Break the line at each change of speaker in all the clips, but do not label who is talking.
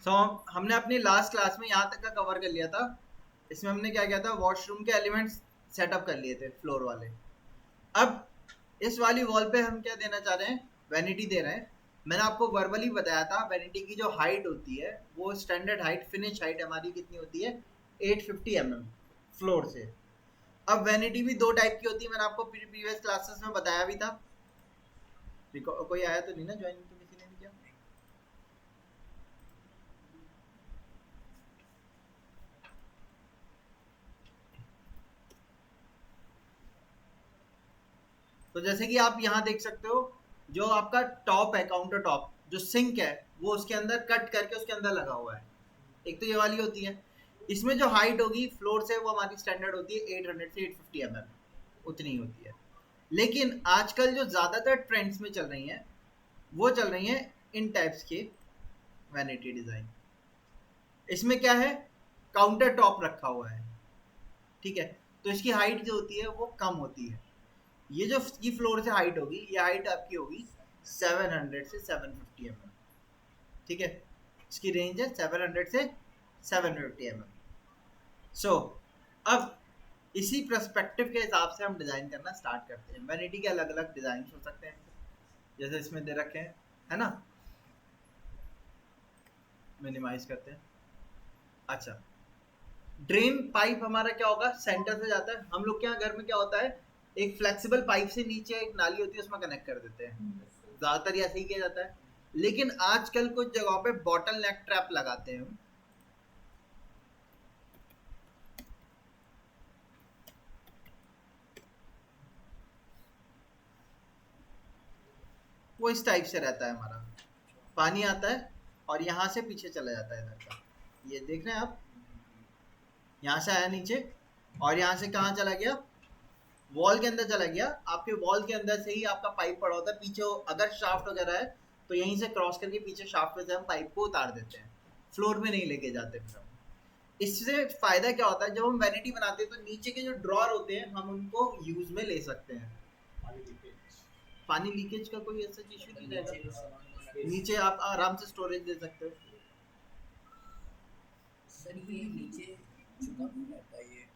सो हमने अपनी last class में यहाँ तक का कवर कर लिया था। इसमें हमने क्या किया था, वॉशरूम के एलिमेंट्स सेटअप कर लिए थे फ्लोर वाले। अब इस वाली वॉल पे हम क्या देना चाह रहे हैं, वैनिटी दे रहे हैं। मैंने आपको वर्बली बताया था वैनिटी की जो हाइट होती है वो स्टैंडर्ड हाइट, फिनिश हाइट हमारी कितनी होती है, 850 mm फ्लोर से। अब वैनिटी भी दो टाइप की होती है, मैंने आपको प्रीवियस क्लासेस में बताया भी था। कोई आया तो नहीं ना ज्वाइन, तो किसी ने नहीं किया? तो जैसे कि आप यहाँ देख सकते हो, जो आपका टॉप है, काउंटर टॉप जो सिंक है, वो उसके अंदर कट करके उसके अंदर लगा हुआ है। एक तो ये वाली होती है। इसमें जो हाइट होगी फ्लोर से वो हमारी स्टैंडर्ड होती है 800 से 850 mm, उतनी ही होती है। लेकिन आजकल जो ज़्यादातर ट्रेंड्स में चल रही हैं वो चल रही हैं इन टाइप्स के वैनिटी डिज़ाइन। इसमें क्या है, काउंटर टॉप रखा हुआ है, ठीक है। तो इसकी हाइट जो होती है वो कम होती है। ये जो इसकी फ्लोर से हाइट होगी, ये हाइट आपकी होगी 700 से 750 mm, ठीक है। इसकी रेंज है 700 से 750 mm। सो अब इसी पर्सपेक्टिव के हिसाब से हम डिज़ाइन करना स्टार्ट करते हैं। वैनिटी के अलग अलग डिज़ाइन हो सकते हैं, जैसे इसमें दे रखे हैं, है ना। मिनिमाइज करते हैं। अच्छा, ड्रेन पाइप हमारा क्या होगा, सेंटर से जाता है। हम लोग के यहाँ घर में क्या होता है, एक फ्लेक्सिबल पाइप से नीचे एक नाली होती है, उसमें कनेक्ट कर देते हैं। ज़्यादातर ऐसे ही किया जाता है। लेकिन आजकल कुछ जगहों पे बॉटल नेक ट्रैप लगाते हैं। वो इस टाइप से रहता है, हमारा पानी आता है और यहाँ से पीछे चला जाता है इधर का। ये देख रहे हैं आप, यहाँ से आया नीचे और यहाँ से कहाँ चला गया, वॉल के अंदर चला गया। आपके वॉल के अंदर से ही आपका पाइप पड़ा होता है पीछे। अगर शाफ्ट वगैरह है तो यहीं से क्रॉस करके पीछे शाफ्ट में से हम पाइप को उतार देते हैं, फ्लोर में नहीं लेके जाते फिर हम। इससे फायदा क्या होता है, जब हम वैनिटी बनाते हैं तो नीचे के जो ड्रॉर होते हैं हम उनको यूज में ले सकते हैं। पानी लीकेज का कोई ऐसा इशू नहीं रहेगा, नीचे आप आराम से स्टोरेज दे सकते हो।
सर ये नीचे झुका क्यों रहता है, ये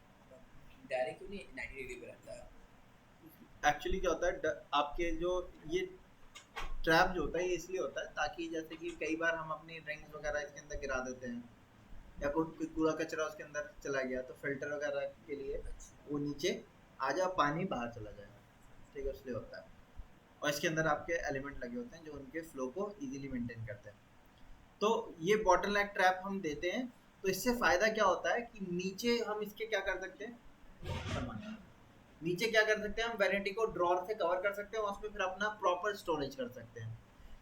डायरेक्ट क्यों नहीं 90 डिग्री पे रहता है?
एक्चुअली क्या होता है, आपके जो ये ट्रैप जो होता है ये इसलिए होता है ताकि जैसे कि कई बार हम अपनी ड्रिंक्स वगैरह इसके अंदर गिरा देते हैं, या कोई कूड़ा कचरा उसके अंदर चला गया, तो फिल्टर वगैरह के लिए वो नीचे आ जाए, पानी बाहर चला जाएगा, ठीक है, इसलिए होता है। और इसके अंदर आपके एलिमेंट लगे होते हैं जो उनके फ्लो को इजीली मेंटेन करते हैं। तो ये बॉटल नेक ट्रैप हम देते हैं। तो इससे फ़ायदा क्या होता है कि नीचे हम इसके क्या कर सकते हैं, नीचे क्या कर सकते हैं, हम वैनिटी को ड्रॉर से कवर कर सकते हैं और उसमें फिर अपना प्रॉपर स्टोरेज कर सकते हैं।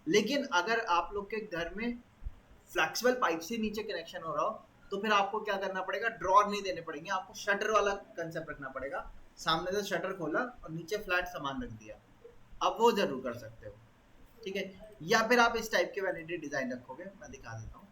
लेकिन अगर आप लोग के घर में फ्लेक्सिबल पाइप से नीचे कनेक्शन हो रहा हो तो फिर आपको क्या करना पड़ेगा, ड्रॉर नहीं देने पड़ेंगे, आपको शटर वाला कंसेप्ट रखना पड़ेगा। सामने से शटर खोला और नीचे फ्लैट सामान रख दिया, अब वो जरूर कर सकते हो, ठीक है। या फिर आप इस टाइप के वैनिटी डिजाइन रखोगे, मैं दिखा देता हूँ।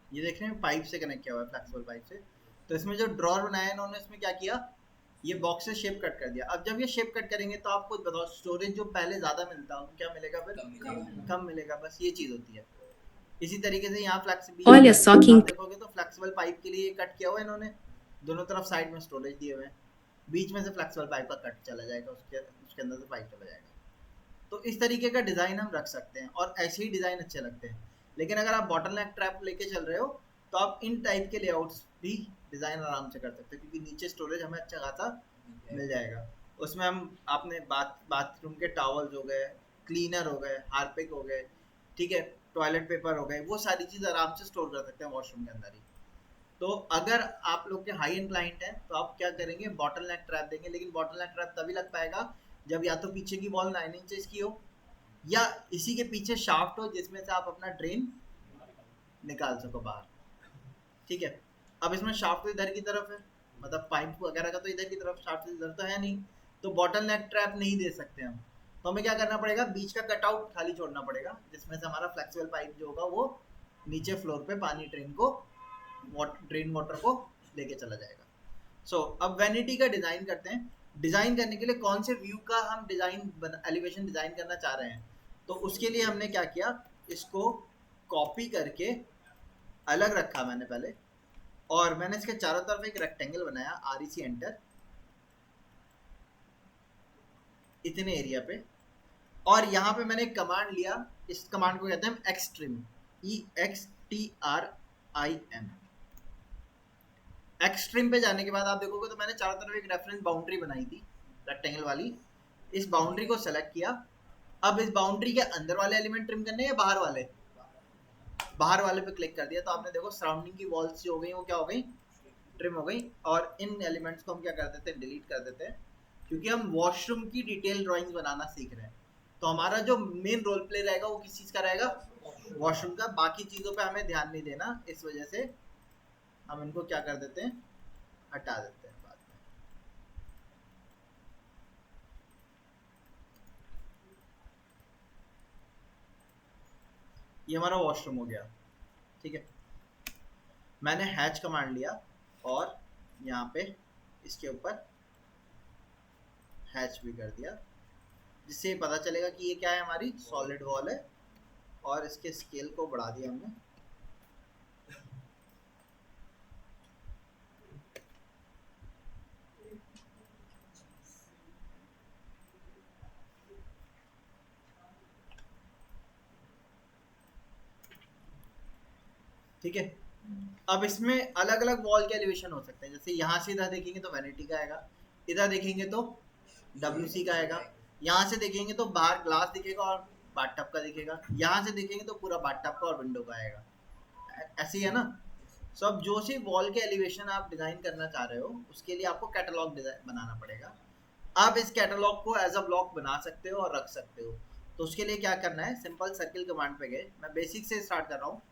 ये देख रहे हैं पाइप से कनेक्ट किया हुआ है, फ्लेक्सिबल पाइप से। तो इसमें जो ड्रॉर बनाया इन्होंने, इसमें क्या किया, ये बॉक्स से शेप कट कर दिया। अब जब ये शेप कट करेंगे तो आपको बताओ स्टोरेज जो पहले ज़्यादा मिलता है क्या मिलेगा, फिर कम मिलेगा। बस ये चीज़ होती है। इसी तरीके से यहाँ
Olha
फ्लेक्सिबिलिटी,
só que
आप देखोगे तो फ्लेक्सिबल पाइप के लिए कट किया हुआ है इन्होंने, दोनों तरफ साइड में स्टोरेज दिए हुए हैं, बीच में से फ्लेक्सिबल पाइप का कट चला जाएगा, उसके उसके अंदर से पाइप चला जाएगा। तो इस तरीके का डिज़ाइन हम रख सकते हैं और ऐसे ही डिज़ाइन अच्छे लगते हैं। लेकिन अगर आप बॉटल नेक ट्रैप लेके चल रहे हो तो आप इन टाइप के लेआउट्स भी डिज़ाइन आराम से कर सकते हो, क्योंकि नीचे स्टोरेज हमें अच्छा खासा मिल जाएगा। उसमें हम आपने बाथरूम के टॉवल्स हो गए, क्लीनर हो गए, हार्पिक हो गए, ठीक है, टॉयलेट पेपर हो गए, वो सारी चीज़ आराम से स्टोर कर सकते हैं वॉशरूम के अंदर ही। तो अगर आप लोग के हाई एंड क्लाइंट हैं तो आप क्या करेंगे, बॉटल नेक ट्रैप देंगे। लेकिन बॉटल नेक ट्रैप तभी लग पाएगा जब या तो पीछे की वॉल 9 इंचेस की हो या इसी के पीछे शाफ्ट हो जिसमें से आप अपना ड्रेन निकाल सको बाहर, ठीक है। अब इसमें शाफ्ट तो इधर की तरफ है, मतलब पाइप वगैरह का तो इधर की तरफ, शाफ्ट इधर तो है नहीं। तो बॉटलनेक ट्रैप नहीं दे सकते हम, तो हमें क्या करना पड़ेगा, बीच का कटआउट खाली छोड़ना पड़ेगा जिसमें से हमारा फ्लेक्सिबल पाइप जो होगा वो नीचे फ्लोर पे पानी ड्रेन वाटर को लेके चला जाएगा। सो अब वैनिटी का डिज़ाइन करते हैं। डिज़ाइन करने के लिए कौन से व्यू का हम एलिवेशन डिज़ाइन करना चाह रहे हैं, तो उसके लिए हमने क्या किया, इसको कॉपी करके अलग रखा मैंने पहले, और मैंने इसके चारों तरफ एक रेक्टेंगल बनाया REC एंटर इतने एरिया पे, और यहाँ पे मैंने एक कमांड लिया, इस कमांड को कहते हैं एक्सट्रिम, EXTRIM। एक्सट्रीम पे जाने के बाद आप देखोगे तो मैंने चारों तरफ एक रेफरेंस बाउंड्री बनाई थी रेक्टेंगल वाली, इस बाउंड्री को सेलेक्ट किया। अब इस बाउंड्री के अंदर वाले एलिमेंट ट्रिम करने हैं या बाहर वाले, बाहर वाले पे क्लिक कर दिया तो आपने देखो सराउंडिंग की वॉल्स जो हो गई वो क्या हो गई, ट्रिम हो गई। और इन एलिमेंट्स को हम क्या कर देते हैं, डिलीट कर देते हैं, क्योंकि हम वॉशरूम की डिटेल ड्राइंग्स बनाना सीख रहे हैं। तो हमारा जो मेन रोल प्ले रहेगा वो किस चीज़ का रहेगा, वॉशरूम का। बाकी चीज़ों पे हमें ध्यान नहीं देना, इस वजह से हम इनको क्या कर देते हैं, हटा देते हैं बाद में। ये हमारा वॉशरूम हो गया, ठीक है। मैंने हैच कमांड लिया और यहाँ पे इसके ऊपर हैच भी कर दिया, जिससे पता चलेगा कि ये क्या है, हमारी सॉलिड वॉल है। और इसके स्केल को बढ़ा दिया हमने, ठीक है। अब इसमें अलग अलग वॉल के एलिवेशन हो सकते हैं, जैसे यहाँ से इधर देखेंगे तो वैनिटी का आएगा, इधर देखेंगे तो WC का आएगा, यहाँ से देखेंगे तो बाहर ग्लास दिखेगा और बाथटब का दिखेगा, यहाँ से देखेंगे तो पूरा बाथटब का और विंडो का आएगा, ऐसे ही है ना। सो अब जो सी वॉल के एलिवेशन आप डिज़ाइन करना चाह रहे हो उसके लिए आपको कैटलॉग डिज़ाइन बनाना पड़ेगा। आप इस कैटलॉग को एज अ ब्लॉक बना सकते हो और रख सकते हो। तो उसके लिए क्या करना है, सिंपल सर्किल कमांड पे गए, मैं बेसिक से स्टार्ट कर रहा हूँ।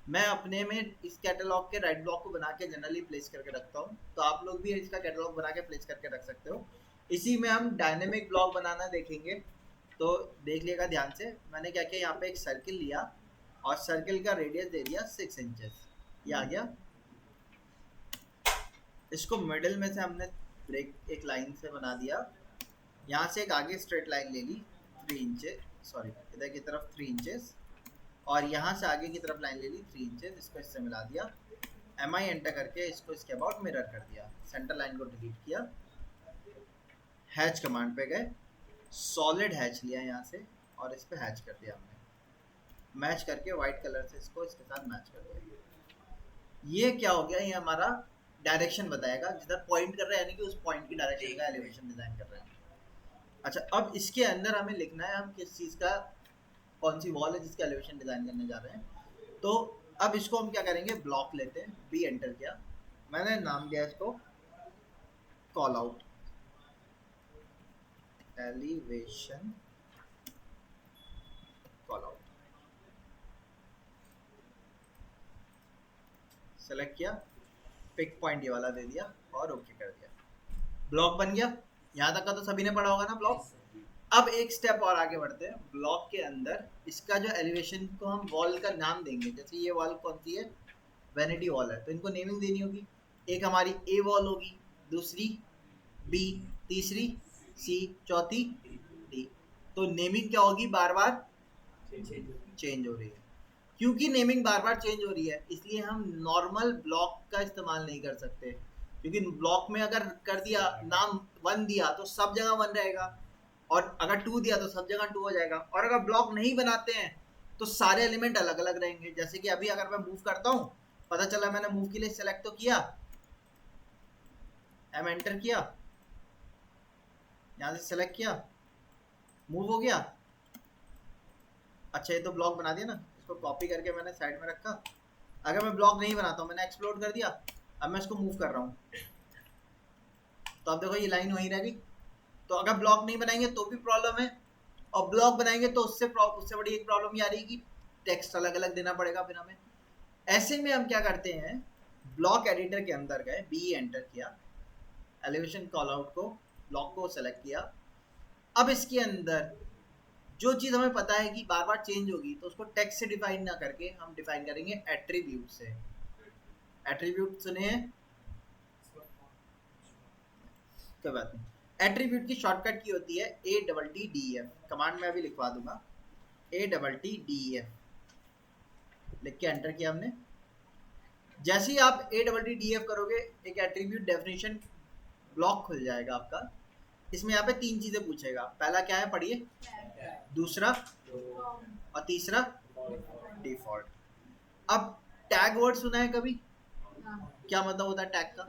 मैं अपने में इस कैटलॉग के राइट ब्लॉक को बना के जनरली प्लेस करके रखता हूँ, तो आप लोग भी इसका कैटलॉग बना के प्लेस करके रख सकते हो। इसी में हम डायनेमिक ब्लॉक बनाना देखेंगे, तो देख लिएगा ध्यान से। मैंने क्या किया, यहाँ पे एक सर्किल लिया और सर्किल का रेडियस दे दिया 6 इंचेस, ये आ गया। इसको मिडिल में से हमने ब्रेक एक लाइन से बना दिया, यहाँ से एक आगे स्ट्रेट लाइन ले ली 3 इंचेस, सॉरी इधर की तरफ 3 इंचेस, और यहाँ से आगे की तरफ लाइन ले ली 3 इंचेस, इसको इससे मिला दिया, MI एंटर करके इसको इसके अबाउट मिरर कर दिया, सेंटर लाइन को डिलीट किया, हैच कमांड पे गए, सॉलिड हैच लिया यहाँ से और इस पे हैच कर दिया हमने, मैच करके वाइट कलर से इसको इसके साथ मैच कर दिया। ये क्या हो गया, ये हमारा डायरेक्शन बताएगा, जिधर पॉइंट कर रहे हैं यानी कि उस पॉइंट की डायरेक्शन का एलिवेशन डिजाइन कर रहे हैं। अच्छा, अब इसके अंदर हमें लिखना है हम किस चीज़ का, कौन सी वॉल है जिसका एलिवेशन डिजाइन करने जा रहे हैं। तो अब इसको हम क्या करेंगे, ब्लॉक लेते हैं, B एंटर किया, मैंने नाम दिया इसको call out, elevation call out, select किया, पिक पॉइंट ये वाला दे दिया और ओके कर दिया, ब्लॉक बन गया। यहाँ तक का तो सभी ने पढ़ा होगा ना ब्लॉक। अब एक स्टेप और आगे बढ़ते हैं, ब्लॉक के अंदर इसका जो एलिवेशन को हम वॉल का नाम देंगे, जैसे ये वॉल कौन सी है, वैनिटी वॉल है, तो इनको नेमिंग देनी होगी। एक हमारी A वॉल होगी, दूसरी B, तीसरी C, चौथी D। तो नेमिंग क्या होगी, बार बार चेंज हो रही है। क्योंकि नेमिंग बार बार चेंज हो रही है इसलिए हम नॉर्मल ब्लॉक का इस्तेमाल नहीं कर सकते, क्योंकि ब्लॉक में अगर कर दिया नाम 1 दिया तो सब जगह 1 रहेगा, और अगर 2 दिया तो सब जगह 2 हो जाएगा, और अगर ब्लॉक नहीं बनाते हैं तो सारे एलिमेंट अलग अलग रहेंगे। जैसे कि अभी अगर मैं मूव करता हूँ, पता चला मैंने मूव के लिए सेलेक्ट तो किया, M एंटर किया, यहाँ से सेलेक्ट किया, मूव हो गया। अच्छा, ये तो ब्लॉक बना दिया ना, इसको कॉपी करके मैंने साइड में रखा। अगर मैं ब्लॉक नहीं बनाता हूँ, मैंने एक्सप्लोड कर दिया, अब मैं इसको मूव कर रहा हूँ, तो अब देखो ये लाइन वहीं रह गई। तो अगर ब्लॉक नहीं बनाएंगे तो भी प्रॉब्लम है, और ब्लॉक बनाएंगे तो उससे बड़ी एक प्रॉब्लम ये आ रही है कि टेक्स्ट अलग अलग देना पड़ेगा फिर हमें। ऐसे में हम क्या करते हैं, ब्लॉक एडिटर के अंदर गए, B एंटर किया, एलिवेशन कॉल आउट को ब्लॉक को सेलेक्ट किया। अब इसके अंदर जो चीज़ हमें पता है कि बार बार चेंज होगी, तो उसको टेक्स्ट से डिफाइन ना करके हम डिफाइन करेंगे एट्रीब्यूट से। एट्रीब्यूट सुने हैं? कोई बात नहीं। एट्रीब्यूट की शॉर्टकट की होती है ATTDEF। कमांड में अभी लिखवा दूंगा, ATTDEF लिख के एंटर किया हमने। जैसे ही आप ATTDEF करोगे, एक एट्रीब्यूट डेफिनेशन ब्लॉक खुल जाएगा आपका। इसमें यहाँ पे 3 चीजें पूछेगा। पहला क्या है, पढ़िए। दूसरा और तीसरा डिफॉल्ट। अब टैग वर्ड सुना है कभी? क्या मतलब होता है टैग का?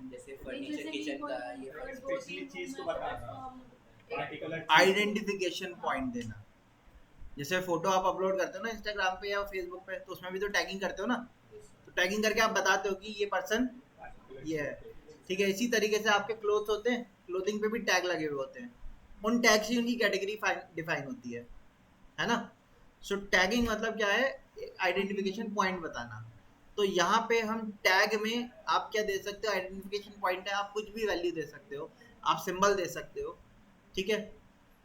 जैसे फर्नीचर किचन का ये
स्पेशली चीज को बताना, पार्टिकुलर
आइडेंटिफिकेशन पॉइंट देना। जैसे फोटो आप अपलोड करते हो ना इंस्टाग्राम पे या फेसबुक पे, तो उसमें भी तो टैगिंग करते हो ना, तो टैगिंग करके आप बताते हो कि ये पर्सन ये है, ठीक है। इसी तरीके से आपके क्लोथ्स होते हैं, क्लोथिंग पे भी टैग लगे हुए होते हैं, उन टैग से उनकी कैटेगरी डिफाइन होती है ना। सो टैगिंग मतलब क्या है, आइडेंटिफिकेशन पॉइंट बताना। तो यहाँ पे हम टैग में आप क्या दे सकते हो, आइडेंटिफिकेशन पॉइंट है, आप कुछ भी वैल्यू दे सकते हो, आप सिंबल दे सकते हो, ठीक है,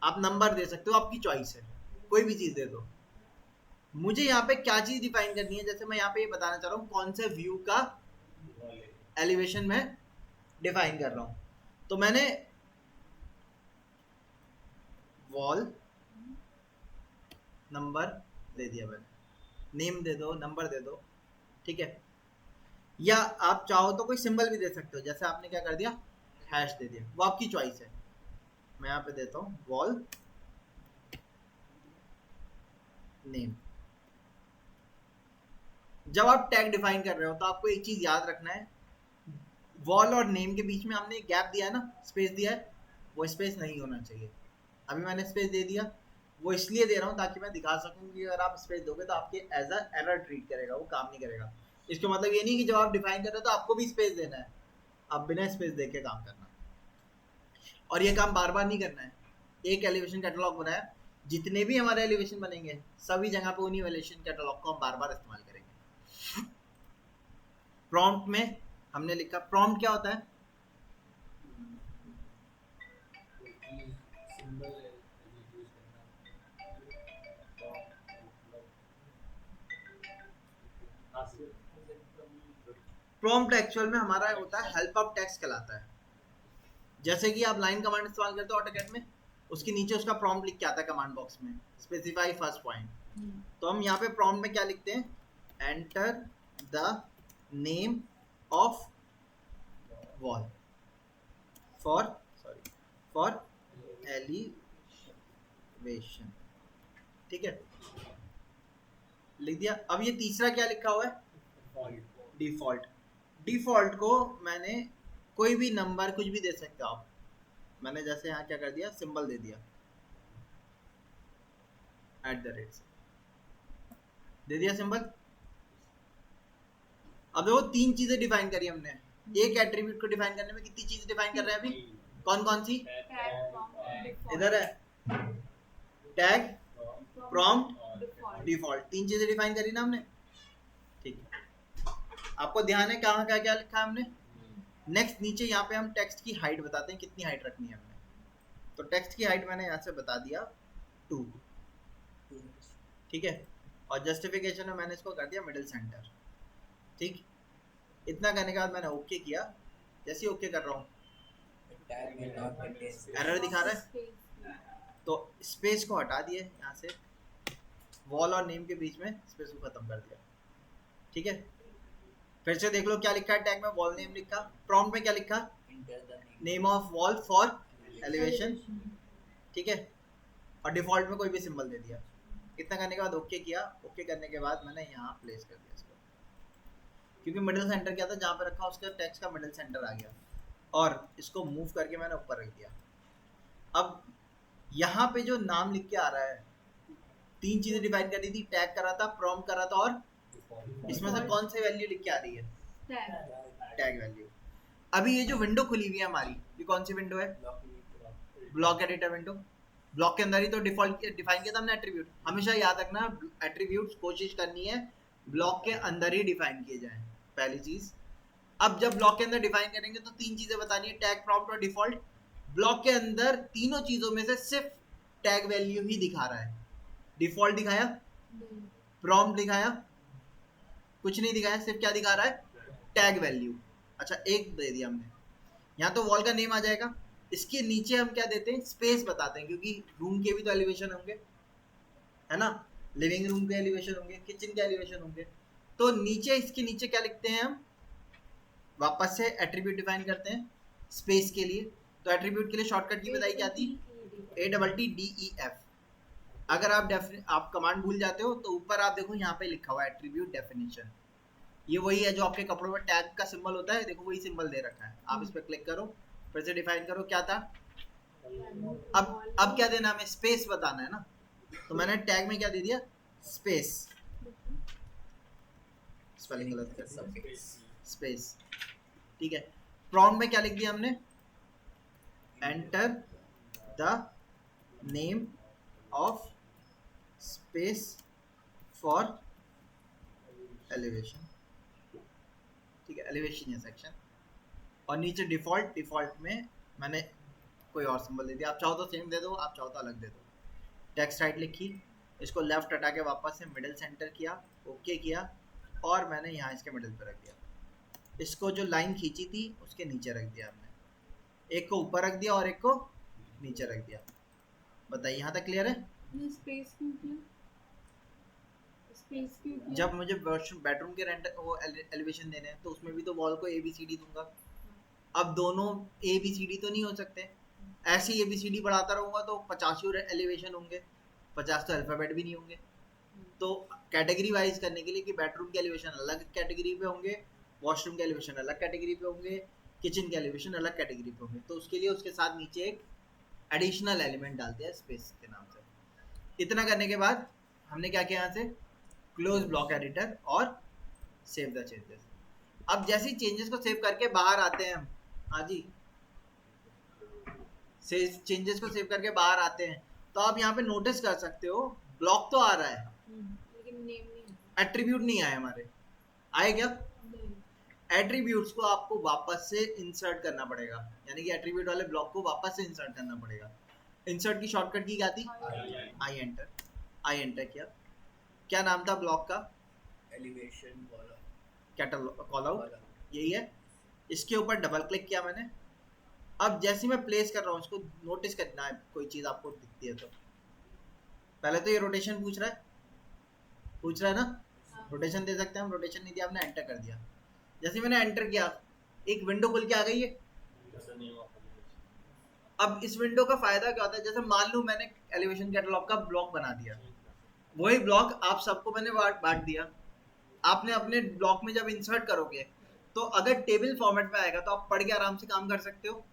आप नंबर दे सकते हो, आपकी चॉइस है, कोई भी चीज़ दे दो। मुझे यहाँ पे क्या चीज़ डिफाइन करनी है, जैसे मैं यहाँ पे ये बताना चाह रहा हूँ कौन से व्यू का एलिवेशन में डिफाइन कर रहा हूँ। तो मैंने वॉल नंबर दे दिया, मैंने नेम दे दो, नंबर दे दो, ठीक है। या आप चाहो तो कोई सिंबल भी दे सकते हो, जैसे आपने क्या कर दिया, हैश दे दिया, वो आपकी चॉइस है। मैं यहाँ पे देता हूँ वॉल नेम। जब आप टैग डिफाइन कर रहे हो तो आपको एक चीज याद रखना है, वॉल और नेम के बीच में हमने गैप दिया है ना, स्पेस दिया है, वो स्पेस नहीं होना चाहिए। अभी मैंने स्पेस दे दिया, वो इसलिए दे रहा हूँ ताकि मैं दिखा सकूँ कि अगर आप स्पेस दोगे तो आपके एज अ एरर ट्रीट करेगा, वो काम नहीं करेगा। इसका मतलब ये नहीं कि जब आप डिफाइन कर रहे हो तो आपको भी स्पेस देना है, आप बिना स्पेस दे के काम करना। और ये काम बार बार नहीं करना है। एक एलिवेशन कैटलॉग बनाया, जितने भी हमारे एलिवेशन बनेंगे सभी जगह पे उन्हीं एलिवेशन कैटलॉग को हम बार बार इस्तेमाल करेंगे। प्रॉम्प्ट में हमने लिखा, प्रॉम्प्ट क्या होता है? प्रॉम्प्ट एक्चुअल में हमारा होता है हेल्प ऑफ टेक्स्ट कहलाता है। जैसे कि आप लाइन कमांड इस्तेमाल करते हो ऑटोकैड में, उसके नीचे उसका प्रॉम्प्ट लिख के आता है कमांड बॉक्स में, स्पेसिफाई फर्स्ट पॉइंट। तो हम यहाँ पे प्रॉम्प्ट में क्या लिखते हैं, enter the name of wall for elevation, ठीक है, लिख दिया। अब ये तीसरा क्या लिखा हुआ है, डिफॉल्ट। डिफॉल्ट को मैंने कोई भी नंबर कुछ भी दे सकते हो आप। मैंने जैसे यहाँ क्या कर दिया, सिंबल दे दिया @ से दे दिया सिंबल। अब देखो 3 चीजें डिफाइन करी हमने। एक एट्रीब्यूट को डिफाइन करने में कितनी चीजें डिफाइन कर रहे हैं अभी, कौन कौन सी? इधर है टैग, प्रॉम्प्ट, डिफॉल्ट, 3 चीजें डिफाइन करी ना हमने, ठीक है। आपको ध्यान है कहाँ क्या क्या लिखा है हमने। नेक्स्ट नीचे यहाँ पे हम टेक्स्ट की हाइट बताते हैं, कितनी हाइट रखनी है हमने। तो टेक्स्ट की हाइट मैंने यहाँ से बता दिया 2, ठीक है। और जस्टिफिकेशन में मैंने इसको कर दिया मिडिल सेंटर, ठीक। इतना करने के बाद मैंने ओके किया। जैसे ही ओके कर रहा हूँ एरर दिखा रहा है, तो स्पेस को हटा दिए यहाँ से, वॉल और नेम के बीच में स्पेस को खत्म कर दिया, ठीक है। फिर से देख लो क्या लिखा है टैग में, वॉल नेम लिखा, प्रॉम्प्ट में क्या लिखा, name of wall for elevation, ठीक है। और डिफॉल्ट में कोई भी सिंबल दे दिया। इतना करने के बाद ओके किया। ओके करने के बाद मैंने यहाँ प्लेस कर दिया इसको, क्योंकि मिडिल सेंटर क्या था, जहाँ पे रखा उसका टेक्स्ट का मिडिल सेंटर आ गया। और इसको मूव करके मैंने ऊपर रख दिया। अब यहाँ पे जो नाम लिख के आ रहा है, 3 चीजें डिफाइन कर दी थी, टैग करा था, प्रॉम्प्ट करा था, और इसमें से कौन सी वैल्यू लिख के आ रही है, टैग वैल्यू। अभी ये जो विंडो खुली हुई है हमारी, ये कौन सी विंडो है, ब्लॉक एडिटर विंडो। ब्लॉक के अंदर ही तो डिफॉल्ट डिफाइन किया था हमने एट्रीब्यूट। हमेशा याद रखना एट्रीब्यूट्स कोशिश करनी है ब्लॉक के अंदर ही डिफाइन किए जाएं, पहली चीज। अब जब ब्लॉक के अंदर डिफाइन करेंगे तो तीन चीजें बतानी है, टैग, प्रॉम्प्ट और डिफॉल्ट। ब्लॉक के अंदर तीनों चीजों में से सिर्फ टैग वैल्यू ही दिखा रहा है। डिफॉल्ट दिखाया, प्रॉम्प्ट दिखाया, कुछ नहीं दिखाया, सिर्फ क्या दिखा रहा है, टैग वैल्यू। अच्छा एक दे दिया हमने, यहाँ तो वॉल का नेम आ जाएगा, इसके नीचे हम क्या देते हैं, स्पेस बताते हैं, क्योंकि रूम के भी तो एलिवेशन होंगे, है ना, लिविंग रूम के एलिवेशन होंगे, किचन के एलिवेशन होंगे, तो नीचे इसके नीचे क्या लिखते हैं हम, वापस से एट्रीब्यूट डिफाइन करते हैं स्पेस के लिए। तो एट्रीब्यूट के लिए शॉर्टकट की बताई क्या थी, ATTDEF। अगर आप कमांड भूल जाते हो तो ऊपर आप देखो यहाँ पे लिखा हुआ है एट्रीब्यूट डेफिनेशन, ये वही है जो आपके कपड़ों में टैग का सिंबल होता है, देखो वही सिंबल दे रखा है। आप इस पर क्लिक करो, फिर से डिफाइन करो, क्या था, अब क्या देना हमें, स्पेस बताना है ना, तो मैंने टैग में क्या दे दिया, स्पेस, स्पेलिंग गलत कर दिया, स्पेस, ठीक है। प्रॉम्प्ट में क्या लिख दिया हमने, enter the name of space for elevation, ठीक है, एलिवेशन या सेक्शन। और नीचे डिफॉल्ट में मैंने कोई और सिंबल दे दिया, आप चाहो तो सेम दे दो, आप चाहो तो अलग दे दो। टेक्स्ट राइट लिखी, इसको लेफ्ट हटा के वापस से मिडिल सेंटर किया, ओके किया, और मैंने यहाँ इसके मिडिल पे रख दिया। इसको जो लाइन खींची थी उसके नीचे रख दिया हमने, एक को ऊपर रख दिया और एक को नीचे रख दिया। बताइए यहाँ तक क्लियर है।
स्पेस क्यों किया? स्पेस क्यों किया?
जब मुझे बेडरूम के रेंट वो एलिवेशन देने हैं तो उसमें भी तो वॉल को ABCD दूंगा। अब दोनों ABCD तो नहीं हो सकते, ऐसे ही ABCD बढ़ाता रहूंगा तो 50 एलिवेशन होंगे, 50 तो अल्फाबेट भी नहीं होंगे। तो कैटेगरी वाइज करने के लिए कि बेडरूम के एलिवेशन अलग कैटेगरी पे होंगे, वॉशरूम के एलिवेशन अलग कैटेगरी पे होंगे, किचन के एलिवेशन अलग कैटेगरी पे होंगे, तो उसके लिए उसके साथ नीचे एक एडिशनल एलिमेंट डाल दिया स्पेस के नाम से। इतना करने के बाद हमने क्या किया, यहाँ से क्लोज ब्लॉक एडिटर और सेव द चेंजेस। अब जैसे ही चेंजेस को सेव करके बाहर आते हैं हम, हाँ जी, चेंजेस को सेव करके बाहर आते हैं तो आप यहाँ पे नोटिस कर सकते हो ब्लॉक तो आ रहा है
लेकिन नेम नहीं है,
एट्रीब्यूट नहीं आए हमारे। आए क्या, एट्रीब्यूट्स को आपको वापस से इंसर्ट करना पड़ेगा, यानी कि एट्रीब्यूट वाले ब्लॉक को वापस से इंसर्ट करना पड़ेगा। इंसर्ट की शॉर्टकट की क्या थी, आई एंटर किया। क्या नाम था ब्लॉक का,
एलिवेशन
कॉल आउट, यही है। इसके ऊपर डबल क्लिक किया मैंने। अब जैसे मैं प्लेस कर रहा हूँ, इसको नोटिस करना है, कोई चीज़ आपको दिखती है तो पहले तो ये रोटेशन पूछ रहा है ना, रोटेशन दे सकते हैं हम, रोटेशन नहीं दिया, आपने एंटर कर दिया। जैसे मैंने एंटर किया एक विंडो खुल के आ गई है। अब इस विंडो का फायदा क्या होता है, जैसे मान लूँ मैंने एलिवेशन कैटलॉग का ब्लॉक बना दिया, वही ब्लॉक आप सबको मैंने बांट दिया। आपने अपने ब्लॉक में जब इंसर्ट करोगे तो अगर टेबल फॉर्मेट में आएगा तो आप पढ़ के आराम से काम कर सकते हो।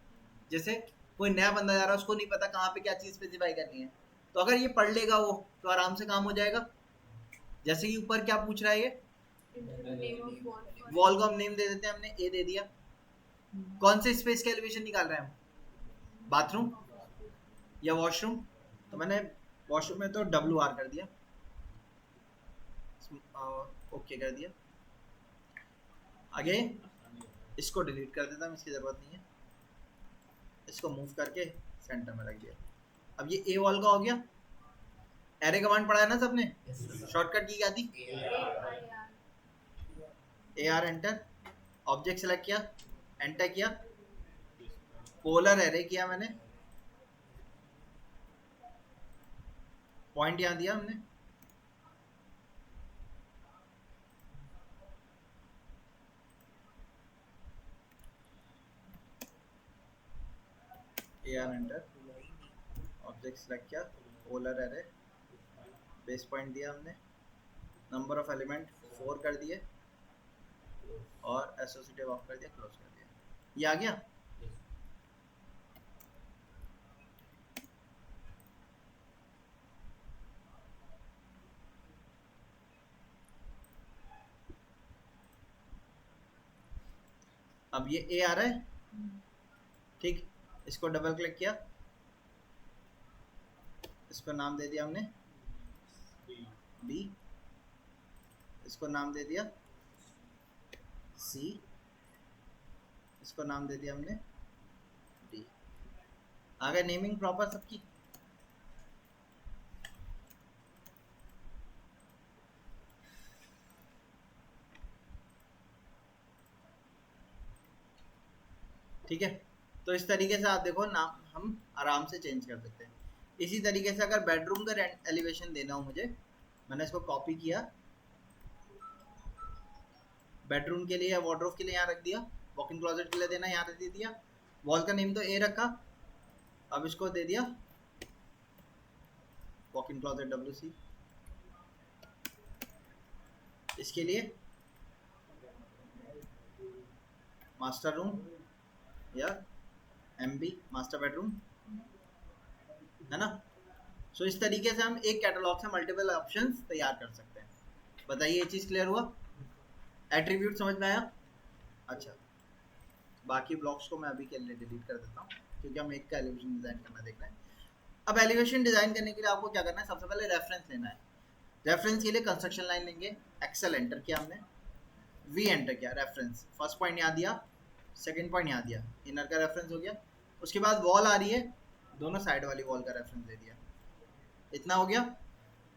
जैसे कोई नया बंदा जा रहा है, उसको नहीं पता कहाँ पे क्या चीज़ स्पेसिफाई करनी है, तो अगर ये पढ़ लेगा वो तो आराम से काम हो जाएगा। जैसे कि ऊपर क्या पूछ रहा है, ये वॉल को हम नेम दे देते हैं, हमने A दे दिया। कौन से स्पेस का एलिवेशन निकाल रहे हैं हम, बाथरूम या वॉशरूम, तो मैंने वॉशरूम में तो WR कर दिया, ओके कर दिया। आगे इसको डिलीट कर देता हूँ, इसकी ज़रूरत नहीं है, इसको मूव करके सेंटर में रख दिया। अब ये A वॉल का हो गया। एरे कमांड पढ़ा है ना सबने, शॉर्टकट की क्या थी, AR एंटर, ऑब्जेक्ट सेलेक्ट किया, एंटर किया, पोलर एरे किया मैंने, पॉइंट यहाँ दिया हमने, AR एंटर, ऑब्जेक्ट सेलेक्ट किया, पोलर एरे, बेस पॉइंट दिया हमने, नंबर ऑफ एलिमेंट 4 कर दिए और एसोसिएटिव ऑफ कर दिया, क्लोज कर दिया। ये आ गया। अब ये A आ रहा है, ठीक, इसको डबल क्लिक किया, इसको नाम दे दिया हमने बी, इसको नाम दे दिया सी, इसको नाम दे दिया हमने डी। आ गया नेमिंग प्रॉपर सबकी। ठीक है, तो इस तरीके से आप देखो नाम हम आराम से चेंज कर सकते हैं। इसी तरीके से अगर बेडरूम का एलिवेशन देना हो मुझे, मैंने इसको कॉपी किया, बेडरूम के लिए वार्डरोब के लिए यहाँ रख दिया, वॉक इन क्लोजेट के लिए देना यहाँ दे दिया, वॉल का नेम तो ए रखा, अब इसको दे दिया वॉक इन क्लोजेट WC। इसके लिए मास्टर रूम या MB मास्टर बेडरूम, है ना। सो इस तरीके से हम एक कैटलॉग से मल्टीपल ऑप्शंस तैयार कर सकते हैं। बताइए ये चीज़ क्लियर हुआ? एट्रीब्यूट समझ में आया? अच्छा, बाकी ब्लॉक्स को मैं अभी के लिए डिलीट कर देता हूँ क्योंकि हम एक का एलिवेशन डिज़ाइन करना देख रहे हैं। अब एलिवेशन डिज़ाइन करने के लिए आपको क्या करना है, सबसे पहले रेफरेंस लेना है। रेफरेंस के लिए कंस्ट्रक्शन लाइन लेंगे, एक्सेल एंटर किया हमने, V एंटर किया, रेफरेंस फर्स्ट पॉइंट यहाँ दिया, सेकंड पॉइंट यहाँ दिया, इनर का रेफरेंस हो गया। उसके बाद वॉल आ रही है, दोनों साइड वाली वॉल का रेफरेंस दे दिया, इतना हो गया।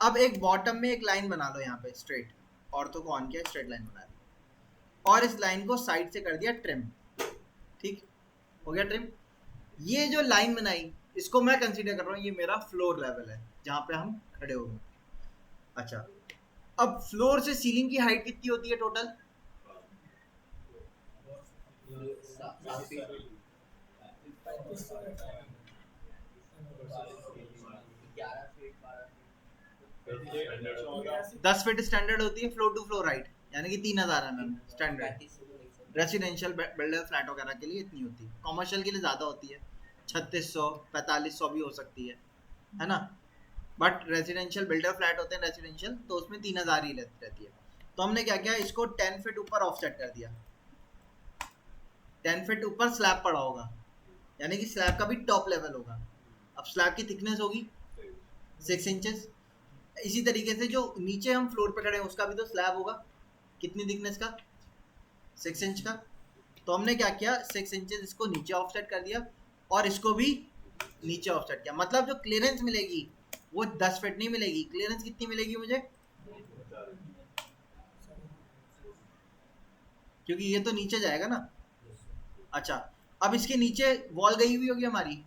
अब एक बॉटम में एक लाइन बना लो यहाँ पे स्ट्रेट, ऑर्थो को ऑन किया, स्ट्रेट लाइन बना दी और इस लाइन को साइड से कर दिया ट्रिम। ठीक हो गया ट्रिम। ये जो लाइन बनाई इसको मैं कंसीडर कर रहा हूँ ये मेरा फ्लोर लेवल है जहाँ पे हम खड़े हो गए। अच्छा, अब फ्लोर से सीलिंग की हाइट कितनी होती है total?
7 feet 11 feet 12 feet
10 feet standard होती है फ्लोर टू फ्लोर हाइट, यानी कि 3000 mm standard.
35
residential builder flat वगैरह के लिए इतनी होती है, कॉमर्शियल के लिए ज़्यादा होती है, 3600 4500 भी हो सकती है ना। बट रेसिडेंशियल बिल्डर फ्लैट होते हैं रेसिडेंशियल, तो उसमें 3000 ही रहती है। तो हमने क्या किया, इसको 10 फीट ऊपर ऑफसेट कर दिया, 10 फीट ऊपर स्लैब पड़ा होगा, यानी कि स्लैब का भी टॉप लेवल होगा। अब स्लैब की थिकनेस होगी 6 इंचेस। इसी तरीके से जो नीचे हम फ्लोर पे खड़े हैं उसका भी तो स्लैब होगा, कितनी थिकनेस का? 6 इंच का। तो हमने क्या किया, 6 इंचेस इसको नीचे ऑफसेट कर दिया और इसको भी नीचे ऑफसेट किया। मतलब जो क्लियरेंस मिलेगी वो 10 फीट नहीं मिलेगी, क्लियरेंस कितनी मिलेगी मुझे? क्योंकि ये तो नीचे जाएगा ना। अच्छा, अब इसके नीचे वॉल गई हुई होगी हमारी,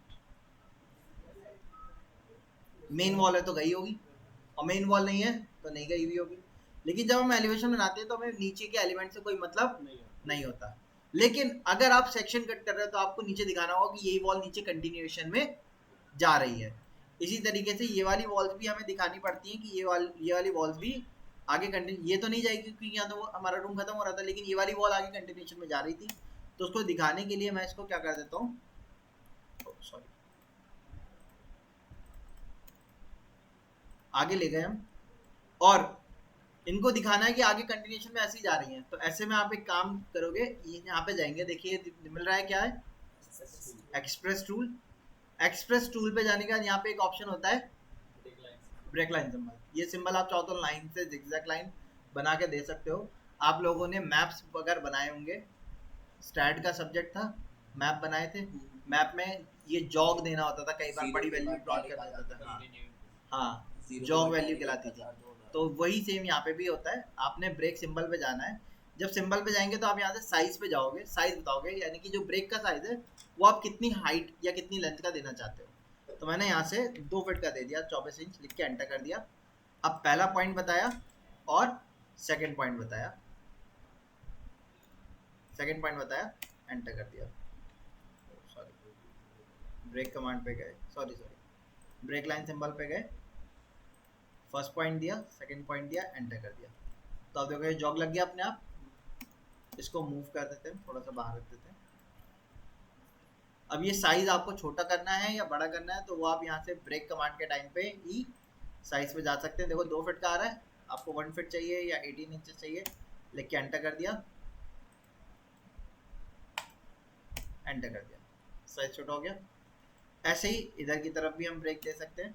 मेन वॉल है तो गई होगी, और मेन वॉल नहीं है तो नहीं गई हुई होगी। लेकिन जब हम एलिवेशन बनाते हैं तो हमें नीचे के एलिमेंट से कोई मतलब नहीं होता। लेकिन अगर आप सेक्शन कट कर रहे हो तो आपको नीचे दिखाना होगा कि यही वॉल नीचे कंटिन्यूएशन में जा रही है। इसी तरीके से ये वाली वॉल्स भी हमें दिखानी पड़ती हैं कि ये वाली वॉल्स भी आगे कंटिन्यू, ये तो नहीं जाएगी क्योंकि यहाँ तो हमारा रूम खत्म हो रहा था, लेकिन ये वाली वॉल आगे कंटिन्यूएशन में जा रही थी। तो उसको दिखाने के लिए मैं इसको क्या कर देता हूँ, सॉरी, आगे ले गए हम, और इनको दिखाना है कि आगे कंटिन्यूएशन में ऐसी जा रही हैं। तो ऐसे में आप एक काम करोगे, यहाँ पे जाएंगे, देखिए मिल रहा है क्या है, एक्सप्रेस टूल। एक्सप्रेस टूल पे जाने के बाद यहाँ पे एक ऑप्शन होता है ब्रेक लाइन सिंबल। ये सिंबल आप चाहो तो लाइन से जिगजैग लाइन बना के दे सकते हो। आप लोगों ने मैप्स वगैरह बनाए होंगे, स्टैट का सब्जेक्ट था, मैप बनाए थे, मैप में ये जॉग देना होता था, कई बार बड़ी वैल्यू प्लॉट करना होता था। हाँ, जॉग वैल्यू कहलाती थी। तो वही सेम यहाँ पे भी होता है। आपने ब्रेक सिंबल पे जाना है, जब सिंबल पे जाएंगे तो आप यहाँ से साइज पे जाओगे, साइज बताओगे, यानी कि जो ब्रेक का साइज है वो आप कितनी हाइट या कितनी लेंथ का देना चाहते हो। तो मैंने यहाँ से 2 फीट का दे दिया, 24 इंच लिख के एंटर कर दिया। अब पहला पॉइंट बताया और सेकंड पॉइंट बताया, एंटर कर दिया। सॉरी, ब्रेक कमांड पे गए, सॉरी ब्रेक लाइन सिंबल पे गए, फर्स्ट पॉइंट दिया, सेकंड पॉइंट दिया, एंटर कर दिया। तो अब देखो ये जॉग लग गया अपने आप। इसको मूव कर देते हैं, थोड़ा सा बाहर रख देते हैं। अब ये साइज आपको छोटा करना है या बड़ा करना है तो वो आप यहाँ से ब्रेक कमांड के टाइम पे ही साइज पे जा सकते हैं। देखो 2 फीट का आ रहा है, आपको 1 फीट चाहिए या 18 इंच चाहिए, लिख के एंटर कर दिया, एंटर कर दिया, साइज छोटा हो गया। ऐसे ही इधर की तरफ भी हम ब्रेक दे सकते हैं,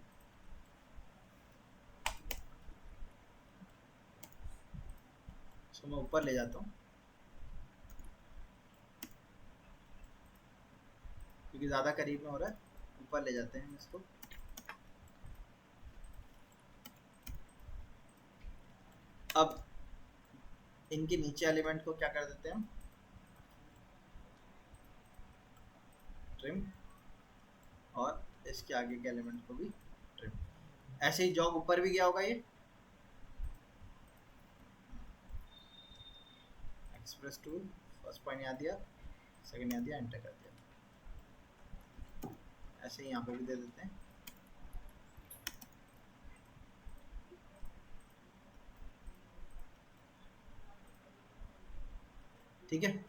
तो मैं ऊपर ले जाता हूँ क्योंकि ज़्यादा करीब में हो रहा है, ऊपर ले जाते हैं इसको। अब इनके नीचे एलिमेंट को क्या कर देते हैं हम, ट्रिम, और इसके आगे के एलिमेंट को भी ट्रिम। ऐसे ही जॉब ऊपर भी गया होगा, ये एक्सप्रेस टूल, फर्स्ट पॉइंट यहाँ दिया, सेकंड यहाँ दिया, एंटर कर दिया। ऐसे ही यहाँ पे भी दे देते हैं। ठीक है।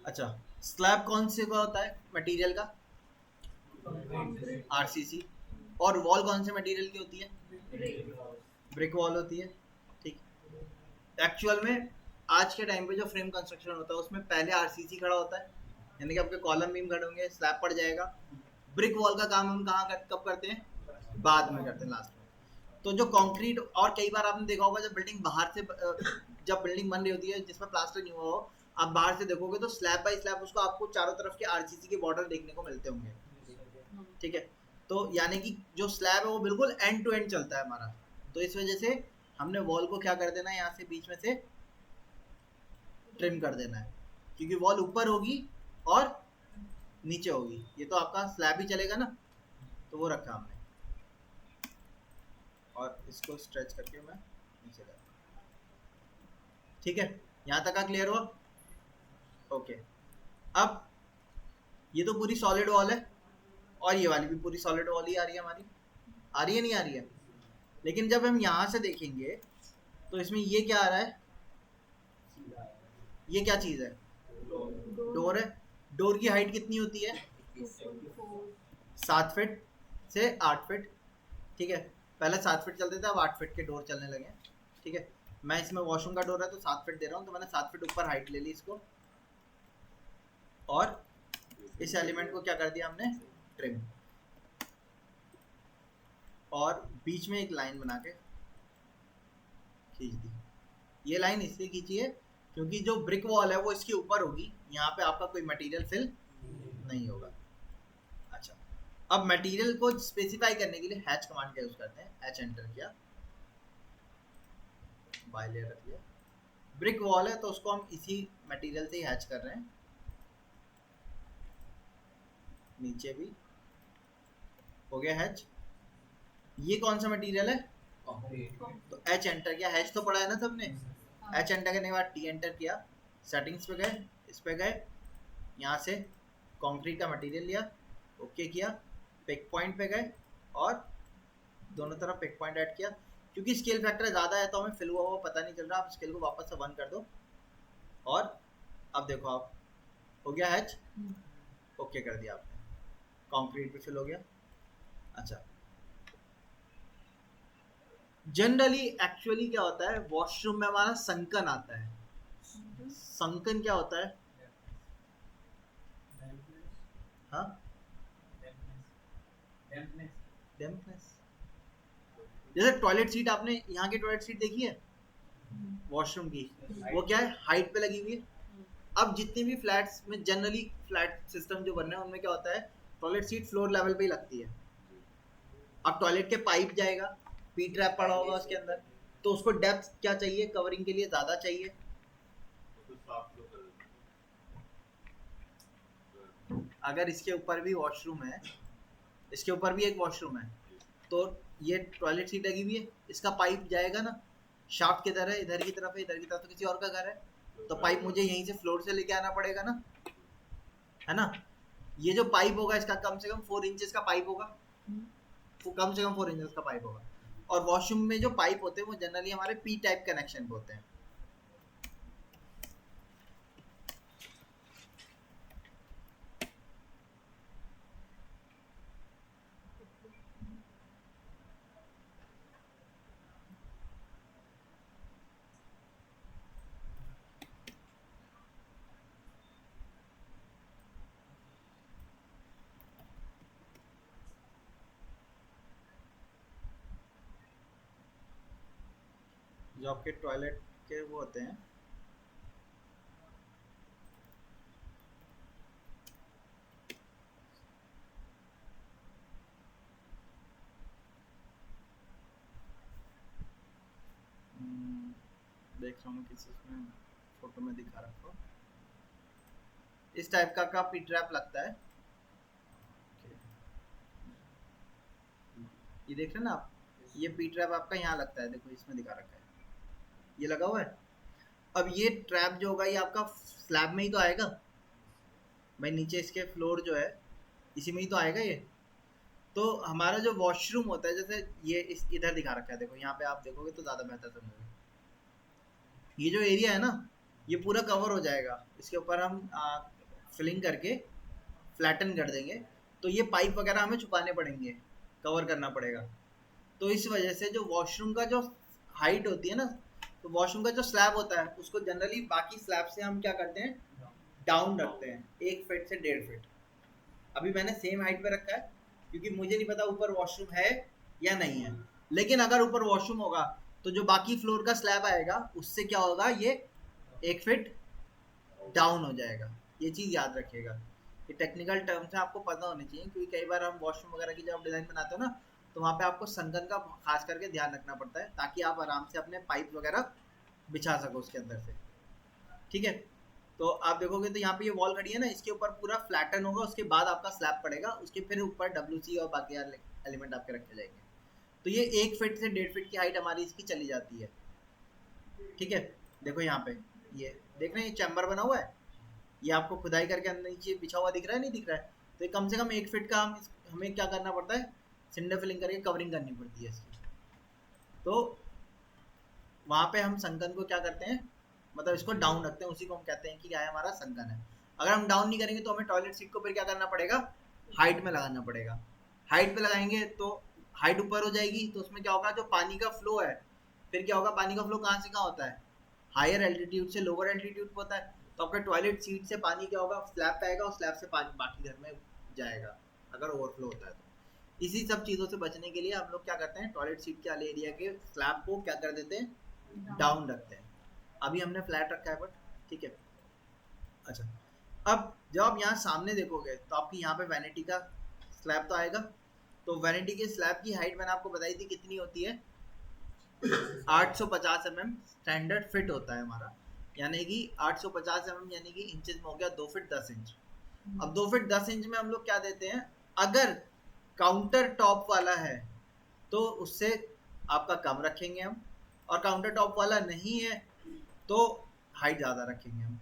अच्छा, स्लैब कौन से का होता है मटेरियल का, आरसीसी। और वॉल कौन से मटेरियल की होती है, ब्रिक वॉल होती है। ठीक। एक्चुअल में आज के टाइम पे जो फ्रेम कंस्ट्रक्शन होता है उसमें पहले आरसीसी खड़ा होता है, यानी कि आपके कॉलम बीम खड़े होंगे, स्लैब पड़ जाएगा। ब्रिक वॉल का काम हम कब करते हैं, बाद में करते हैं, लास्ट में। तो जो कंक्रीट, और कई बार आपने देखा होगा जब बिल्डिंग बाहर से जब बिल्डिंग बन रही होती है जिसमें प्लास्टर नहीं हुआ हो, आप बाहर से देखोगे तो स्लैब बाय स्लैब उसको आपको चारों तरफ के आरसीसी के बॉर्डर देखने को मिलते होंगे। ठीक है। तो यानी कि जो स्लैब है वो बिल्कुल एंड टू एंड चलता है हमारा। तो इस वजह से हमने वॉल को क्या कर देना है, यहाँ से बीच में से ट्रिम कर देना है, क्योंकि वॉल ऊपर होगी और नीचे होगी। ये तो आपका स्लैब ही चलेगा ना, तो वो रखा हमने। और इसको स्ट्रेच करके मैं नीचे कर, ठीक है। यहाँ तक का क्लियर हुआ? ओके। अब ये तो पूरी सॉलिड वॉल है, और ये वाली भी पूरी सॉलिड वॉल ही आ रही है हमारी। आ रही है, नहीं आ रही है? लेकिन जब हम यहाँ से देखेंगे तो इसमें ये क्या आ रहा है, ये क्या चीज़ है, डोर है। डोर की हाइट कितनी होती है, 7 फीट से 8 फीट। ठीक है, पहले 7 फीट चलते थे, अब 8 फीट के डोर चलने लगे। ठीक है, मैं इसमें वॉशरूम का डोर है तो 7 फीट दे रहा हूँ, तो मैंने 7 फीट ऊपर हाइट ले ली इसको, और इस एलिमेंट को क्या कर दिया हमने, ट्रिम। और बीच में एक लाइन बना के खींच दी। ये लाइन इसलिए खींची है क्योंकि जो ब्रिक वॉल है वो इसके ऊपर होगी, यहाँ पे आपका कोई मटेरियल फिल नहीं होगा। अच्छा, अब मटेरियल को स्पेसिफाई करने के लिए हैच कमांड का यूज करते हैं। हैच एंटर किया, बाय लेयर रख लिया। ब्रिक वॉल है तो उसको हम इसी मटेरियल से ही हैच कर रहे हैं। नीचे भी हो गया हैच। ये कौन सा मटेरियल है, तो एच एंटर किया। हैच तो पढ़ा है ना सबने। एच एंटर करने के बाद टी एंटर किया, सेटिंग्स पे गए, इस पे गए, यहाँ से कंक्रीट का मटेरियल लिया, ओके किया, पिक पॉइंट पे गए और दोनों तरफ पिक पॉइंट ऐड किया। क्योंकि स्केल फैक्टर ज़्यादा है तो हमें फिल हुआ पता नहीं चल रहा, आप स्केल को वापस से 1 कर दो। और अब देखो आप, हो गया हैच, ओके कर दिया आपने, कंक्रीट पे फिल हो गया। अच्छा, जनरली एक्चुअली क्या होता है, वॉशरूम में हमारा संकन आता है। संकन क्या होता है, हाँ, डेम्पनेस। जैसे टॉयलेट सीट, आपने यहाँ की टॉयलेट सीट देखी है वॉशरूम की, वो क्या है, हाइट पे लगी हुई है। अब जितने भी फ्लैट्स में, जनरली फ्लैट सिस्टम जो बन रहे हैं उनमें क्या होता है, टॉयलेट सीट फ्लोर लेवल पे ही लगती है। अब टॉयलेट के पाइप जाएगा, पी ट्रैप पड़ा होगा उसके अंदर, तो उसको डेप्थ क्या चाहिए, कवरिंग के लिए ज़्यादा चाहिए। अगर इसके ऊपर भी वॉशरूम है, इसके ऊपर भी एक वॉशरूम है, तो ये टॉयलेट सीट लगी हुई है, इसका पाइप जाएगा ना, शाफ्ट किधर है, इधर की तरफ है, इधर की तरफ तो किसी और का घर है, तो पाइप मुझे यहीं से फ्लोर से लेके आना पड़ेगा ना, है ना। ये जो पाइप होगा इसका कम से कम 4 इंचेस का पाइप होगा, वो कम से कम 4 इंचेस का पाइप होगा। और वॉशरूम में जो पाइप होते हैं वो जनरली हमारे पी टाइप कनेक्शन पे होते हैं। जो आपके टॉयलेट के वो होते हैं। देख रहा हूँ किस इसमें फोटो में दिखा रखा हूँ। इस टाइप का पी ट्रैप लगता है। ये देख रहे हैं ना आप, ये पी ट्रैप आपका यहाँ लगता है, देखो इसमें दिखा रखा है, ये लगा हुआ है। अब ये ट्रैप जो होगा ये आपका स्लैब में ही तो आएगा भाई, नीचे इसके फ्लोर जो है इसी में ही तो आएगा ये। तो हमारा जो वॉशरूम होता है, जैसे ये इस इधर दिखा रखा है, देखो यहाँ पे आप देखोगे तो ज़्यादा बेहतर समझोगे। ये जो एरिया है ना, ये पूरा कवर हो जाएगा, इसके ऊपर हम फिलिंग करके फ्लैटन कर देंगे, तो ये पाइप वगैरह हमें छुपाने पड़ेंगे, कवर करना पड़ेगा। तो इस वजह से जो वॉशरूम का जो हाइट होती है ना, तो वॉशरूम का जो स्लैब होता है उसको जनरली बाकी स्लैब से हम क्या करते हैं, डाउन रखते हैं 1 फीट से 1.5 फीट। अभी मैंने सेम हाइट पे रखा है क्योंकि मुझे नहीं पता ऊपर वॉशरूम है या नहीं है, लेकिन अगर ऊपर वॉशरूम होगा तो जो बाकी फ्लोर का स्लैब आएगा उससे क्या होगा, ये 1 फीट डाउन हो जाएगा। ये चीज़ याद रखिएगा, ये टेक्निकल टर्म्स है, आपको पता होनी चाहिए, क्योंकि कई बार हम वॉशरूम वगैरह की जब डिज़ाइन बनाते हो ना, तो वहाँ पे आपको संगन का खास करके ध्यान रखना पड़ता है, ताकि आप आराम से अपने पाइप वगैरह बिछा सको उसके अंदर से। ठीक है, तो आप देखोगे तो यहाँ पे ये वॉल खड़ी है ना, इसके ऊपर पूरा फ्लैटन होगा, उसके बाद आपका स्लैब पड़ेगा, उसके फिर ऊपर WC और बाकी एलिमेंट आपके रखे जाएंगे। तो ये 1 फीट से 1.5 फीट की हाइट हमारी इसकी चली जाती है। ठीक है, देखो यहाँ पे ये देख रहे हैं, ये चैम्बर बना हुआ है, ये आपको खुदाई करके अंदर नीचे बिछा हुआ दिख रहा है, नहीं दिख रहा है? तो ये कम से कम 1 फीट का हमें क्या करना पड़ता है, सिंडर फिलिंग करके कवरिंग करनी पड़ती है इसकी। तो वहाँ पे हम संकन को क्या करते हैं, मतलब इसको डाउन रखते हैं, उसी को हम कहते हैं कि क्या है, हमारा संकन है। अगर हम डाउन नहीं करेंगे तो हमें टॉयलेट सीट को फिर क्या करना पड़ेगा, हाइट में लगाना पड़ेगा। हाइट पे लगाएंगे तो हाइट ऊपर हो जाएगी, तो उसमें क्या होगा, जो पानी का फ्लो है, फिर क्या होगा, पानी का फ्लो कहाँ से कहाँ होता है, हायर एल्टीट्यूड से लोअर एल्टीट्यूड पे होता है। तो आपके टॉयलेट सीट से पानी क्या होगा, स्लैब पे आएगा, और स्लैब से पानी बाकी घर में जाएगा अगर ओवरफ्लो होता है तो। इसी सब चीज़ों से बचने के लिए हम लोग क्या करते हैं, टॉयलेट सीट के वाले एरिया के स्लैब को क्या कर देते हैं, डाउन रखते हैं। अभी हमने फ्लैट रखा है बट ठीक है। अच्छा, अब जब आप यहाँ सामने देखोगे तो आपकी यहाँ पे वैनिटी का स्लैब तो आएगा। तो वैनिटी के स्लैब की हाइट मैंने आपको बताई थी कितनी होती है, 850 mm स्टैंडर्ड फिट होता है हमारा, यानी कि 850 mm यानी कि इंचेस में हो गया 2 फीट 10 इंच। अब 2 फीट 10 इंच में हम लोग क्या देते हैं, अगर काउंटर टॉप वाला है तो उससे आपका कम रखेंगे हम, और काउंटर टॉप वाला नहीं है तो हाइट ज़्यादा रखेंगे हम।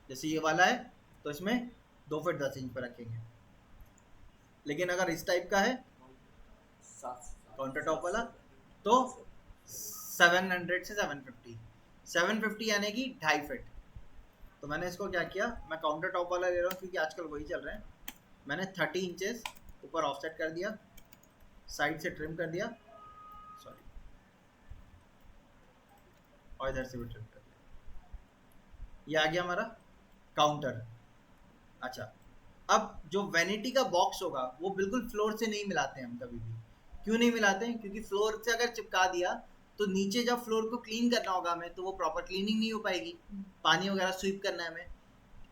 जैसे ये वाला है तो इसमें 2 फीट 10 इंच पर रखेंगे, लेकिन अगर इस टाइप का है काउंटर टॉप वाला तो 700 से 750 यानी कि 2.5 फीट। तो मैंने इसको क्या किया, मैं काउंटर टॉप वाला ले रहा हूँ क्योंकि आजकल वही चल रहे हैं। मैंने 30 इंचेस ऊपर ऑफसेट कर दिया, साइड से ट्रिम कर दिया, सॉरी, और इधर से भी ट्रिम कर दिया। ये आ गया हमारा काउंटर। अच्छा, अब जो वैनिटी का बॉक्स होगा वो बिल्कुल फ्लोर से नहीं मिलाते हैं हम कभी भी। क्यों नहीं मिलाते हैं, क्योंकि फ्लोर से अगर चिपका दिया तो नीचे जब फ्लोर को क्लीन करना होगा हमें, तो वो प्रॉपर क्लीनिंग नहीं हो पाएगी, पानी वगैरह स्वीप करना है हमें,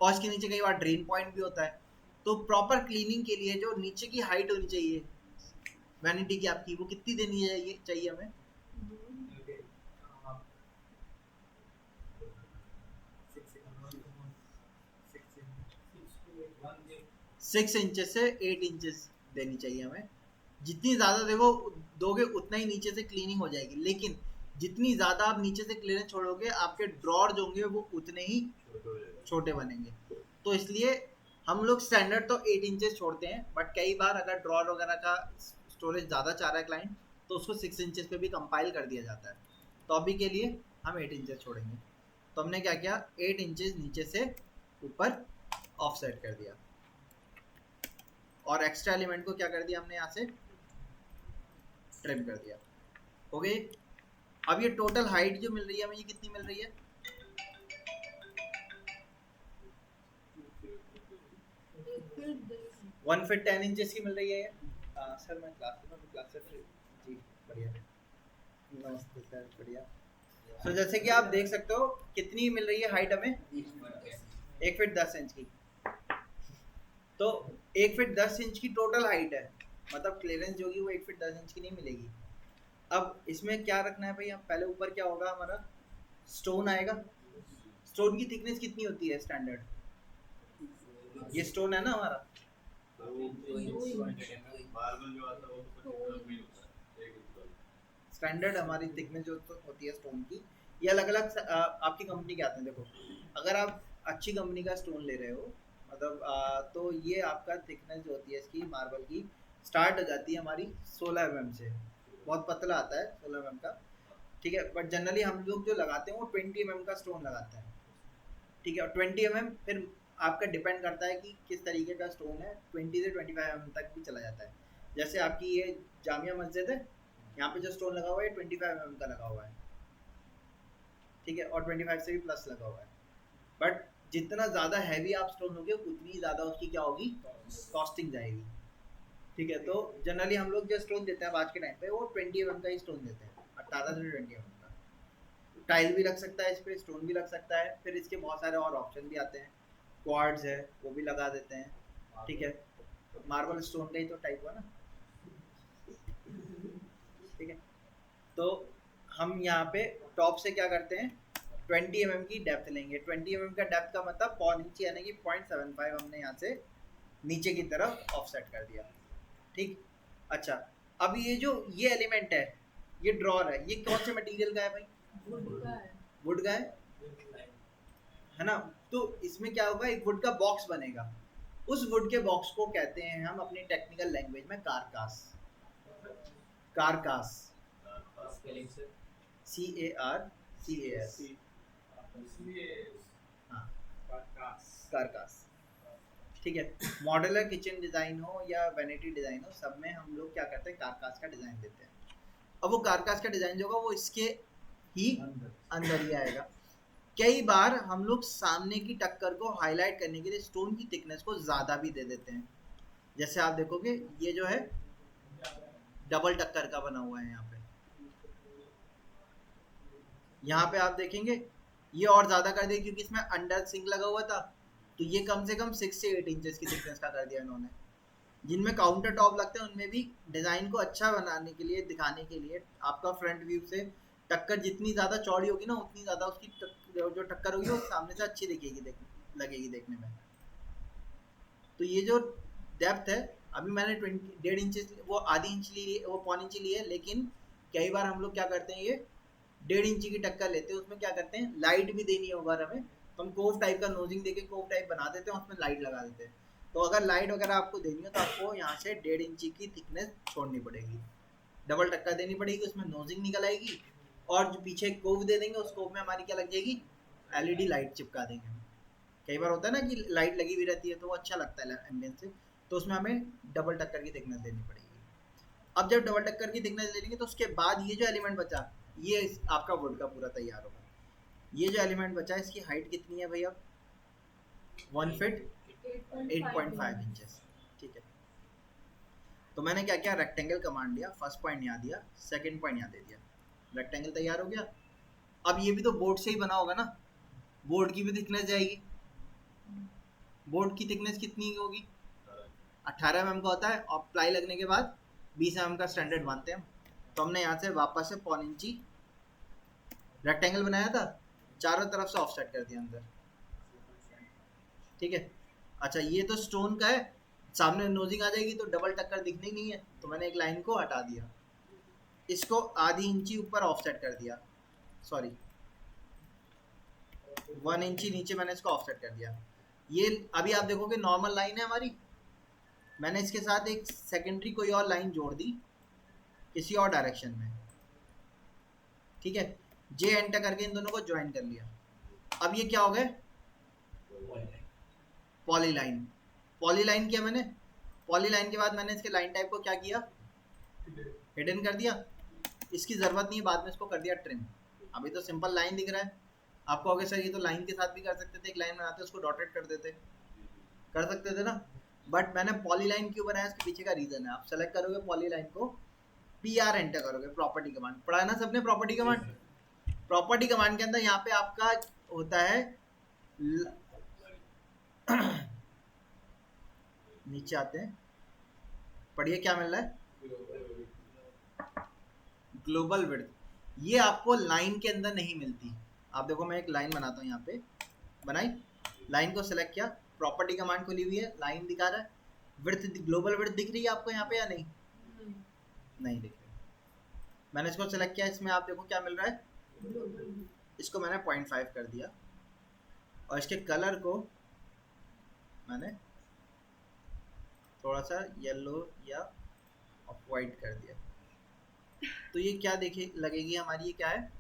और इसके नीचे कई बार ड्रेन पॉइंट भी होता है। तो प्रॉपर क्लीनिंग के लिए जो नीचे की हाइट होनी चाहिए वैनिटी की आपकी, वो कितनी देनी चाहिए हमें, 6 इंचेस से 8 इंचेस देनी चाहिए हमें। जितनी ज़्यादा देखो दोगे उतना ही नीचे से क्लीनिंग हो जाएगी, लेकिन जितनी ज़्यादा आप नीचे से क्लीनिंग छोड़ोगे आपके ड्रॉर जो होंगे वो उतने ही छोटे बनेंगे। तो इसलिए हम लोग स्टैंडर्ड तो 8 इंचेस छोड़ते हैं, बट कई बार अगर ड्रॉर वगैरह का स्टोरेज ज़्यादा चाह रहा है क्लाइंट तो उसको 6 इंचेस पे भी कंपाइल कर दिया जाता है। तो अभी के लिए हम 8 इंचेस छोड़ेंगे। तो हमने क्या किया, 8 इंचेस नीचे से ऊपर ऑफसेट कर दिया, और एक्स्ट्रा एलिमेंट को क्या कर दिया हमने, यहाँ से ट्रिम कर दिया। हो गई। अब ये टोटल हाइट जो मिल रही है हमें, ये कितनी मिल रही है, 1 फीट 10 इंचेस की मिल रही है ये। सर मैं क्लास से जी बढ़िया, नमस्ते सर, बढ़िया। तो जैसे कि आप देख सकते हो कितनी मिल रही है हाइट हमें, 1 फीट 10 इंच की। तो 1 फीट 10 इंच की टोटल हाइट है, मतलब क्लियरेंस जो होगी वो 1 फीट 10 इंच की नहीं मिलेगी। अब इसमें क्या रखना है भाई, हम पहले ऊपर क्या होगा हमारा, स्टोन आएगा। स्टोन की थिकनेस कितनी होती है स्टैंडर्ड, ये स्टोन है ना हमारा,
मार्बल जो आता है वो तो कुछ नहीं होता है, 1 इंच वाला।
स्टैंडर्ड हमारी थिकनेस जो होती है स्टोन की, ये अलग अलग आपकी कंपनी के आते हैं। देखो अगर आप अच्छी कंपनी का स्टोन ले रहे हो, मतलब तो ये आपका थिकनेस जो होती है इसकी मार्बल की स्टार्ट हो जाती है हमारी 16 mm से, बहुत पतला आता है 16 mm का, ठीक है। बट जनरली हम लोग जो लगाते हैं वो 20 mm का स्टोन लगाते हैं, ठीक है। और 20 mm फिर आपका डिपेंड करता है कि किस तरीके का स्टोन है, 20 से 25 mm तक भी चला जाता है। जैसे आपकी ये जामिया मस्जिद है, यहाँ पे जो स्टोन लगा हुआ है 25 mm का लगा हुआ है, ठीक है, और 25 से भी प्लस लगा हुआ है। बट जितना ज़्यादा हैवी आप स्टोन लोगे उतनी ज़्यादा उसकी क्या होगी, कॉस्टिंग जाएगी, ठीक है। तो जनरली हम लोग जो स्टोन देते हैं आज के टाइम पे वो 20 mm का ही स्टोन देते हैं, 18 से 20 mm का। टाइल भी लग सकता है इस पर, स्टोन भी लग सकता है, फिर इसके बहुत सारे और ऑप्शन भी आते हैं, क्वार्ट्ज है वो भी लगा देते हैं, ठीक है। मार्बल स्टोन का ही तो टाइप हुआ ना, ठीक है। तो हम यहाँ पे टॉप से क्या करते हैं, 20 mm की डेप्थ लेंगे। 20 mm का डेप्थ का मतलब पौन इंच यानी कि 0.75 हमने यहाँ से नीचे की तरफ ऑफसेट कर दिया, ठीक। अच्छा, अब ये जो ये एलिमेंट है, ये ड्रॉर है, ये कौन से मटेरियल का है भाई,
वुड का है।
वुड का है ना। तो इसमें क्या होगा, एक वुड का बॉक्स बनेगा, उस वुड के बॉक्स को कहते हैं हम अपनी टेक्निकल लैंग्वेज में कारकास। कारकास,
स्पेलिंग से
CARCAS, हाँ कारकास, ठीक है। मॉड्यूलर किचन डिज़ाइन हो या वैनिटी डिज़ाइन हो, सब में हम लोग क्या करते हैं, कारकास का डिज़ाइन देते हैं। अब वो कारकास का डिज़ाइन जो होगा वो इसके ही अंदर ही आएगा। कई बार हम लोग सामने की टक्कर को हाईलाइट करने के लिए स्टोन की थिकनेस को ज़्यादा भी दे देते हैं। जैसे आप देखोगे ये जो है डबल टक्कर का बना हुआ है, यहाँ पे आप देखेंगे ये और ज़्यादा कर दिया क्योंकि इसमें अंडर सिंक लगा हुआ था, तो ये कम से कम 6 से 8 इंचेस की थिकनेस का कर दिया इन्होंने। जिनमें काउंटर टॉप लगते हैं उनमें भी डिज़ाइन को अच्छा बनाने के लिए, दिखाने के लिए, आपका फ्रंट व्यू से टक्कर जितनी ज़्यादा चौड़ी होगी ना उतनी ज़्यादा उसकी जो टक्कर होगी वो सामने से अच्छी दिखेगी, लगेगी देखने में। तो ये जो डेप्थ है, अभी मैंने 1.5 इंच वो आधी इंच ली, वो पौन इंच ली है, लेकिन कई बार हम लोग क्या करते हैं, ये 1.5 इंच की टक्कर लेते हैं, उसमें क्या करते हैं, लाइट भी देनी है अगर हमें, तो हम कोव टाइप का नोजिंग देके कोव टाइप बना देते हैं, उसमें लाइट लगा देते हैं। तो अगर लाइट वगैरह आपको देनी हो तो आपको यहाँ से 1.5 इंच की थिकनेस छोड़नी पड़ेगी, डबल टक्कर देनी पड़ेगी, उसमें नोजिंग निकल आएगी, और जो पीछे कोव दे देंगे उस कोव में हमारी क्या लग जाएगी, LED लाइट चिपका देंगे। कई बार होता है ना कि लाइट लगी हुई रहती है तो वो अच्छा लगता है एम्बियंस से, तो उसमें हमें डबल टक्कर की थिकनेस देनी पड़ेगी। अब जब डबल टक्कर की थिकनेस ले लेंगे तो उसके बाद ये जो एलिमेंट बचा, ये आपका वुड का पूरा तैयार होगा। ये जो एलिमेंट बचा इसकी हाइट कितनी है भैया, 1 फीट 8.5 इंचेस, ठीक है। तो मैंने क्या किया, रेक्टेंगल कमांड दिया, फर्स्ट पॉइंट यहाँ दिया, सेकंड पॉइंट यहाँ दे दिया, रेक्टेंगल तैयार हो गया। अब ये भी तो बोर्ड से ही बना होगा ना, बोर्ड की भी थिकनेस जाएगी। बोर्ड की थिकनेस कितनी होगी, 18 mm का होता है, और प्लाई लगने के बाद 20 mm का स्टैंडर्ड मानते हैं हम। तो हमने यहाँ से वापस से पौन इंची रेक्टेंगल बनाया था, चारों तरफ से ऑफसेट कर दिया अंदर, ठीक है। अच्छा, ये तो स्टोन का है, सामने नोजिंग आ जाएगी तो डबल टक्कर दिखनी नहीं है, तो मैंने एक लाइन को हटा दिया, इसको आधी इंची ऊपर ऑफसेट कर दिया, सॉरी 1 इंची नीचे मैंने इसको ऑफसेट कर दिया। ये अभी आप देखोगे नॉर्मल लाइन है हमारी, मैंने इसके साथ एक सेकेंडरी कोई और लाइन जोड़ दी किसी और डायरेक्शन में, ठीक है। जे एंटर करके इन दोनों को ज्वाइन कर लिया। अब ये क्या हो गए, पॉलीलाइन। पॉलीलाइन किया मैंने, पॉलीलाइन के बाद मैंने इसके लाइन टाइप को क्या किया, हिडन कर दिया, इसकी ज़रूरत नहीं है, बाद में इसको कर दिया ट्रिम। अभी तो सिंपल लाइन दिख रहा है आपको, अगर सर ये तो लाइन के साथ भी कर सकते थे, एक लाइन बनाते उसको डॉटेड कर देते, कर सकते थे ना, बट मैंने पॉलीलाइन क्यों बनाया, इसके पीछे का रीज़न है। आप सेलेक्ट करोगे पॉलीलाइन को, PR एंटर करोगे, प्रॉपर्टी कमांड पढ़ा है ना सबने, प्रॉपर्टी कमांड। प्रॉपर्टी कमांड के अंदर यहाँ पे आपका होता है नीचे आते हैं, पढ़िए क्या मिल रहा है, ग्लोबल विड्थ। ये आपको लाइन के अंदर नहीं मिलती। आप देखो मैं एक लाइन बनाता हूँ, यहाँ पे बनाई, लाइन को सिलेक्ट किया, प्रॉपर्टी कमांड खुली हुई है, लाइन दिखा रहा है, विड्थ ग्लोबल विड्थ दिख रही है आपको यहाँ पे या नहीं? नहीं दिख रही। मैंने इसको सिलेक्ट किया, इसमें आप देखो क्या मिल रहा है, इसको मैंने 0.5 कर दिया और इसके कलर को मैंने थोड़ा सा येलो या ऑफ वाइट कर दिया। तो ये क्या देखे लगेगी हमारी, ये क्या है,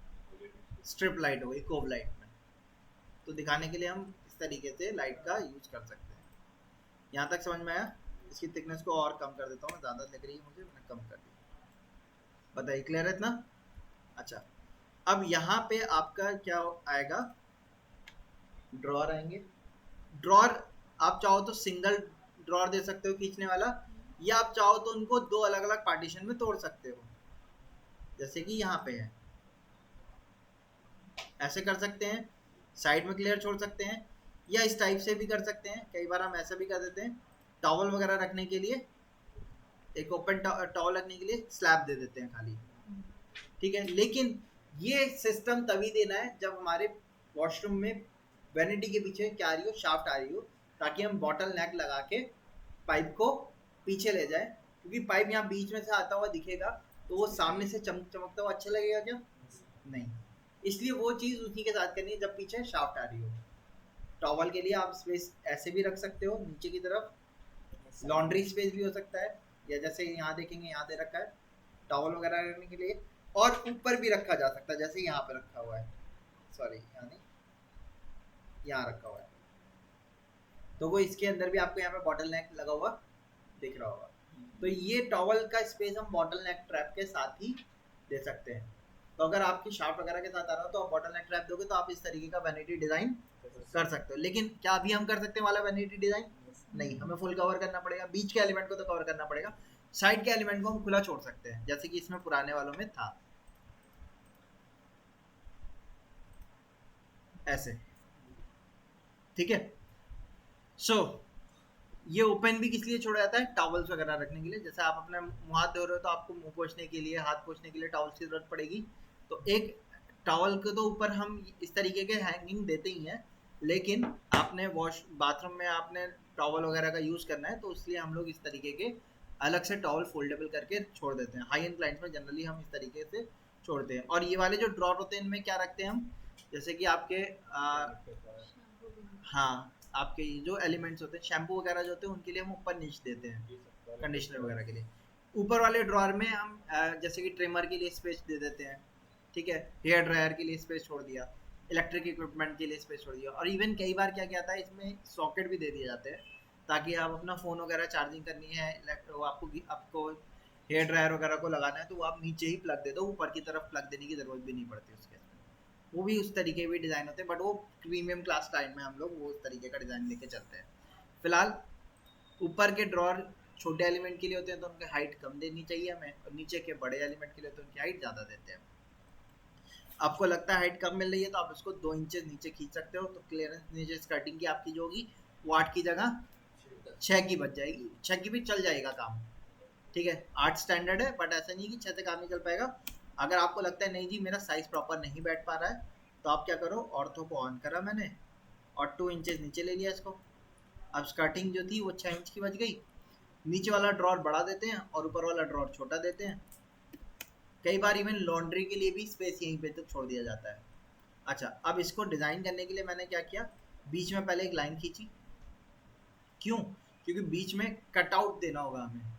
स्ट्रिप लाइट हो गई कोब लाइट में। तो दिखाने के लिए हम इस तरीके से लाइट का यूज कर सकते हैं। यहाँ तक समझ में आया? इसकी थिकनेस को और कम कर देता हूँ, ज़्यादा लग रही है मुझे, मैंने कम कर दी। बताइए क्लियर है इतना? अच्छा, अब यहाँ पे आपका क्या आएगा, ड्रॉर आएंगे। ड्रॉर आप चाहो तो सिंगल ड्रॉर दे सकते हो खींचने वाला, या आप चाहो तो उनको दो अलग अलग पार्टीशन में तोड़ सकते हो, जैसे कि यहाँ पे है, ऐसे कर सकते हैं, साइड में क्लियर छोड़ सकते हैं, या इस टाइप से भी कर सकते हैं। कई बार हम ऐसा भी कर देते हैं, टॉवल वगैरह रखने के लिए, एक ओपन टॉवल रखने के लिए स्लैब दे देते हैं खाली, ठीक है। लेकिन ये सिस्टम तभी देना है जब हमारे वॉशरूम में वैनिटी के पीछे क्या आ रही हो, शाफ्ट आ रही हो, ताकि हम बॉटल नेक लगा के पाइप को पीछे ले जाए, क्योंकि पाइप यहाँ बीच में से आता हुआ दिखेगा तो वो सामने से चमकता हुआ अच्छा लगेगा क्या? नहीं, इसलिए वो चीज़ उसी के साथ करनी है जब पीछे शाफ्ट आ रही हो। टॉवल के लिए आप स्पेस ऐसे भी रख सकते हो, नीचे की तरफ लॉन्ड्री स्पेस भी हो सकता है, या जैसे यहाँ देखेंगे यहाँ दे रखा है टॉवल वगैरह रखने के लिए, और ऊपर भी रखा जा सकता है, जैसे यहाँ पे रखा हुआ है, सॉरी यहाँ नहीं, यहाँ रखा हुआ है, तो वो इसके अंदर भी आपको यहाँ पे बॉटल नेक लगा हुआ दिख रहा होगा। तो ये टॉवल का स्पेस हम बॉटल नेक ट्रैप के साथ ही दे सकते हैं। तो अगर आपकी शाफ्ट वगैरह के साथ आ रहा हो तो आप बॉटल नेक ट्रैप दोगे तो आप इस तरीके का वैनिटी डिजाइन कर सकते हो। लेकिन क्या अभी हम कर सकते हैं वाला वैनिटी डिजाइन? नहीं, हमें फुल कवर करना पड़ेगा, बीच के एलिमेंट को तो कवर करना पड़ेगा, साइड के एलिमेंट को हम खुला छोड़ सकते हैं, जैसे कि इसमें पुराने वालों में था ऐसे, ठीक है। सो ये ओपन भी किस लिए छोड़ा जाता है? टॉवल्स वगैरह रखने के लिए। जैसे आप अपना मुंह हाथ धो रहे हो तो आपको मुंह पोंछने के लिए, हाथ पोंछने के लिए टॉवल्स की जरूरत पड़ेगी, तो एक टॉवल के तो ऊपर हम इस तरीके के हैंगिंग देते ही हैं, लेकिन आपने बाथरूम में आपने टॉवल वगैरह का यूज़ करना है तो इसलिए हम लोग इस तरीके के अलग से टॉवल फोल्डेबल करके छोड़ देते हैं। हाई एंड क्लाइंट्स में जनरली हम इस तरीके से छोड़ते हैं। और ये वाले जो ड्रॉर होते हैं इनमें क्या रखते हैं हम, जैसे कि आपके हाँ, आपके जो एलिमेंट्स होते हैं, शैम्पू वगैरह जो होते हैं उनके लिए हम ऊपर नीचे देते हैं, कंडीशनर वगैरह के लिए। ऊपर वाले ड्रॉर में हम जैसे कि ट्रिमर के लिए स्पेस दे देते हैं, ठीक है, हेयर ड्रायर के लिए स्पेस छोड़ दिया, इलेक्ट्रिक इक्विपमेंट के लिए स्पेस छोड़ दिया, और इवन कई बार क्या क्या आता है इसमें सॉकेट भी दे दिए जाते हैं, ताकि आप अपना फ़ोन वगैरह चार्जिंग करनी है, आपको हेयर ड्रायर वगैरह को लगाना है तो वो आप नीचे ही प्लग दे दो, ऊपर की तरफ प्लग देने की ज़रूरत भी नहीं पड़ती उसके। वो भी उस तरीके भी डिज़ाइन होते हैं, बट वो प्रीमियम क्लास टाइम में हम लोग वो उस तरीके का डिज़ाइन लेके चलते हैं। फिलहाल ऊपर के ड्रॉर छोटे एलिमेंट के लिए होते हैं तो उनकी हाइट कम देनी चाहिए हमें, और नीचे के बड़े एलिमेंट के लिए तो उनकी हाइट ज़्यादा देते हैं। आपको लगता है हाइट कम मिल रही है तो आप उसको 2 इंचेस नीचे खींच सकते हो, तो क्लियरेंस नीचे स्कर्टिंग की आपकी जो होगी वो 8 की जगह 6 की बच जाएगी। 6 की भी चल जाएगा काम, ठीक है, 8 स्टैंडर्ड है, बट ऐसा नहीं कि 6 से काम नहीं चल पाएगा। अगर आपको लगता है नहीं जी मेरा साइज़ प्रॉपर नहीं बैठ पा रहा है तो आप क्या करो, ऑर्थो को ऑन करा मैंने और 2 इंचेस नीचे ले लिया इसको। अब स्कर्टिंग जो थी वो 6 इंच की बच गई, नीचे वाला ड्रॉर बड़ा देते हैं और ऊपर वाला ड्रॉर छोटा देते हैं। कई बार इवन लॉन्ड्री के लिए भी स्पेस यहीं पे तक छोड़ दिया जाता है। अच्छा, अब इसको डिज़ाइन करने के लिए मैंने क्या किया, बीच में पहले एक लाइन खींची। क्यों? क्योंकि बीच में कट आउट देना होगा हमें,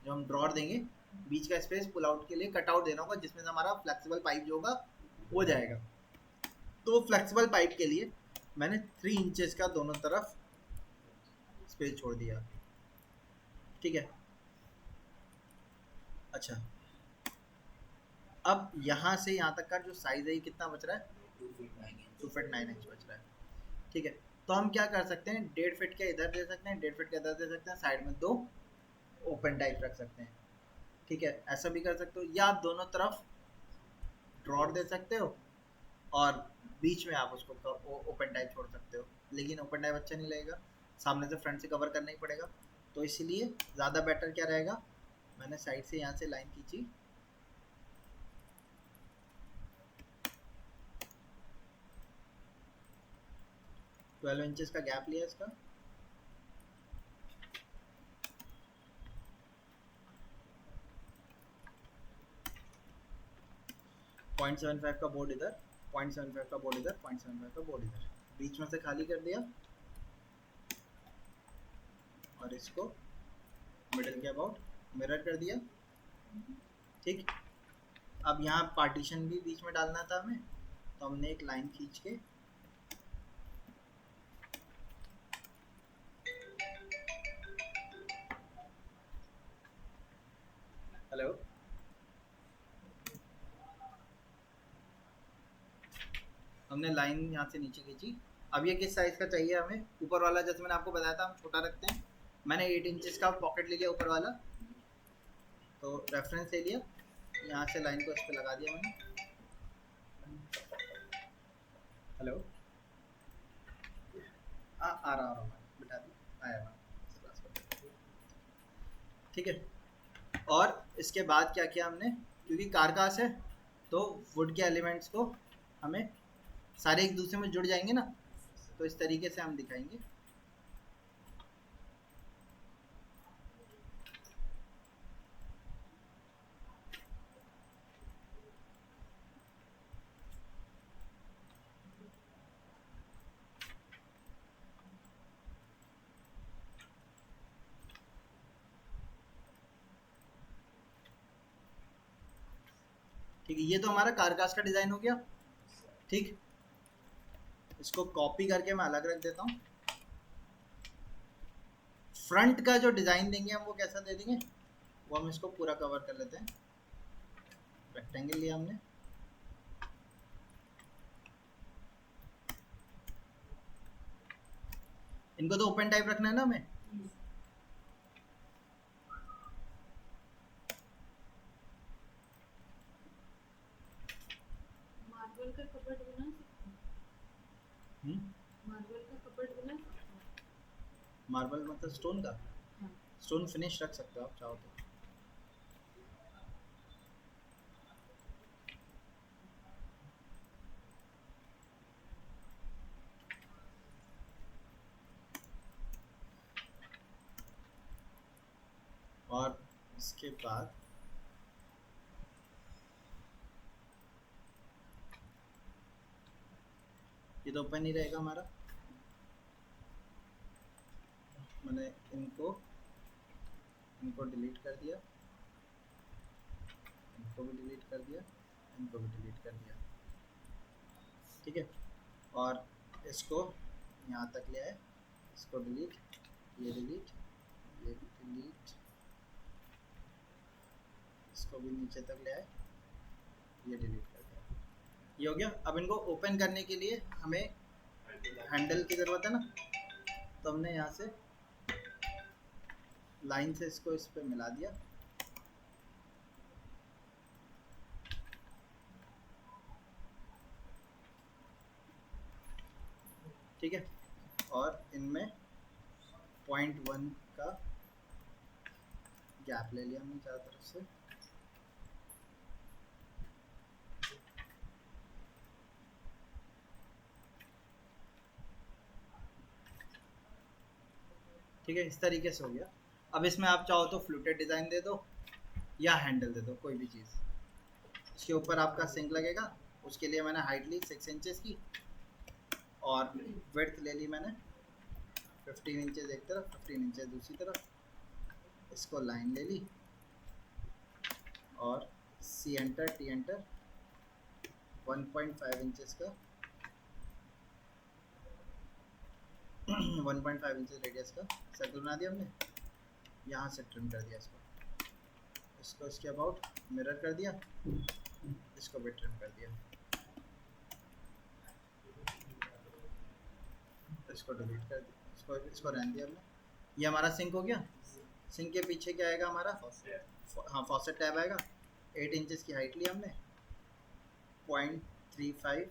जो हम ड्रॉर देंगे बीच का स्पेस पुल आउट के लिए कट आउट देना होगा, जिसमें से हमारा फ्लेक्सिबल पाइप जो होगा हो जाएगा। तो फ्लेक्सिबल पाइप के लिए मैंने 3 इंचेस का दोनों तरफ स्पेस छोड़ दिया, ठीक है। अच्छा, अब यहाँ से यहाँ तक का जो साइज़ है ये कितना बच रहा है? 2 फीट 9 इंच बच रहा है, ठीक है। तो हम क्या कर सकते हैं, 1.5 फीट का इधर दे सकते हैं, 1.5 फीट का इधर दे सकते हैं, साइड में 2 ओपन टाइप रख सकते हैं। ठीक है, ऐसा भी कर सकते हो, या आप दोनों तरफ ड्रॉर दे सकते हो और बीच में आप उसको ओपन टाइप छोड़ सकते हो, लेकिन ओपन टाइप अच्छा नहीं लगेगा, सामने से फ्रंट से कवर करना ही पड़ेगा। तो इसलिए ज़्यादा बेटर क्या रहेगा, मैंने साइड से यहाँ से लाइन खींची, ट्वेल्व इंचेस का गैप लिया इसका, .75 का बोर्ड इधर, .75 का बोर्ड इधर, .75 का बोर्ड इधर, बीच में से खाली कर दिया और इसको मिडिल के अबाउट मिरर कर दिया। ठीक, अब यहाँ पार्टीशन भी बीच में डालना था हमें, तो हमने एक लाइन खींच के हेलो, हमने लाइन यहाँ से नीचे खींची। अब ये किस साइज का चाहिए हमें, ऊपर वाला जैसे मैंने आपको बताया था हम छोटा रखते हैं, मैंने 8 इंचेस का पॉकेट ले लिया ऊपर वाला, तो रेफरेंस ले लिया, यहाँ से लाइन को इस पे लगा दिया मैंने। हेलो, आ रहा बिठा दी, आया ना, ठीक है। और इसके बाद क्या किया हमने, क्योंकि कारकास है तो वुड के एलिमेंट्स को हमें सारे एक दूसरे में जुड़ जाएंगे ना, तो इस तरीके से हम दिखाएंगे। ठीक है, ये तो हमारा कारकास का डिज़ाइन हो गया। ठीक, इसको कॉपी करके मैं अलग रख देता हूँ। फ्रंट का जो डिज़ाइन देंगे हम वो कैसा दे देंगे, वो हम इसको पूरा कवर कर लेते हैं। रेक्टेंगल लिया हमने, इनको तो ओपन टाइप रखना है ना हमें,
मार्बल का कपबोर्ड बना सकते हैं, मार्बल का कपबोर्ड बना सकते हैं।
मार्बल मतलब स्टोन का,
हाँ।
स्टोन फिनिश रख सकते हो आप चाहो तो। और इसके बाद ये तो ओपन ही रहेगा हमारा, मैंने इनको डिलीट कर दिया, इनको भी डिलीट कर दिया, इनको भी डिलीट कर दिया। ठीक है, और इसको यहाँ तक ले आए, इसको डिलीट, ये डिलीट, ये भी डिलीट, इसको भी नीचे तक ले आए, ये डिलीट कर दिया। ये हो गया। अब इनको ओपन करने के लिए हमें हैंडल की ज़रूरत है ना, तो हमने यहाँ से लाइन से इसको इस पे मिला दिया। ठीक है, और इनमें 0.1 का गैप ले लिया हमने चारों तरफ से। ठीक है, इस तरीके से हो गया। अब इसमें आप चाहो तो फ्लूटेड डिज़ाइन दे दो या हैंडल दे दो, कोई भी चीज़। इसके ऊपर आपका सिंक लगेगा, उसके लिए मैंने हाइट ली 6 इंचेस की और विड्थ ले ली मैंने 15 इंचेस एक तरफ, 15 इंचेस दूसरी तरफ। इसको लाइन ले ली और C enter T enter 1.5 inches का 1.5 इंचेस रेडियस का सर्कल बना दिया हमने। यहाँ से ट्रिम कर दिया इसको इसके अबाउट मिरर कर दिया, इसको भी ट्रिम कर दिया, इसको डिलीट कर दिया, इसको रहने दिया हमने। ये हमारा सिंक हो गया। सिंक के पीछे क्या आएगा हमारा? हाँ फॉसेट टैब आएगा। 8 इंचेस की हाइट ली हमने, 0.35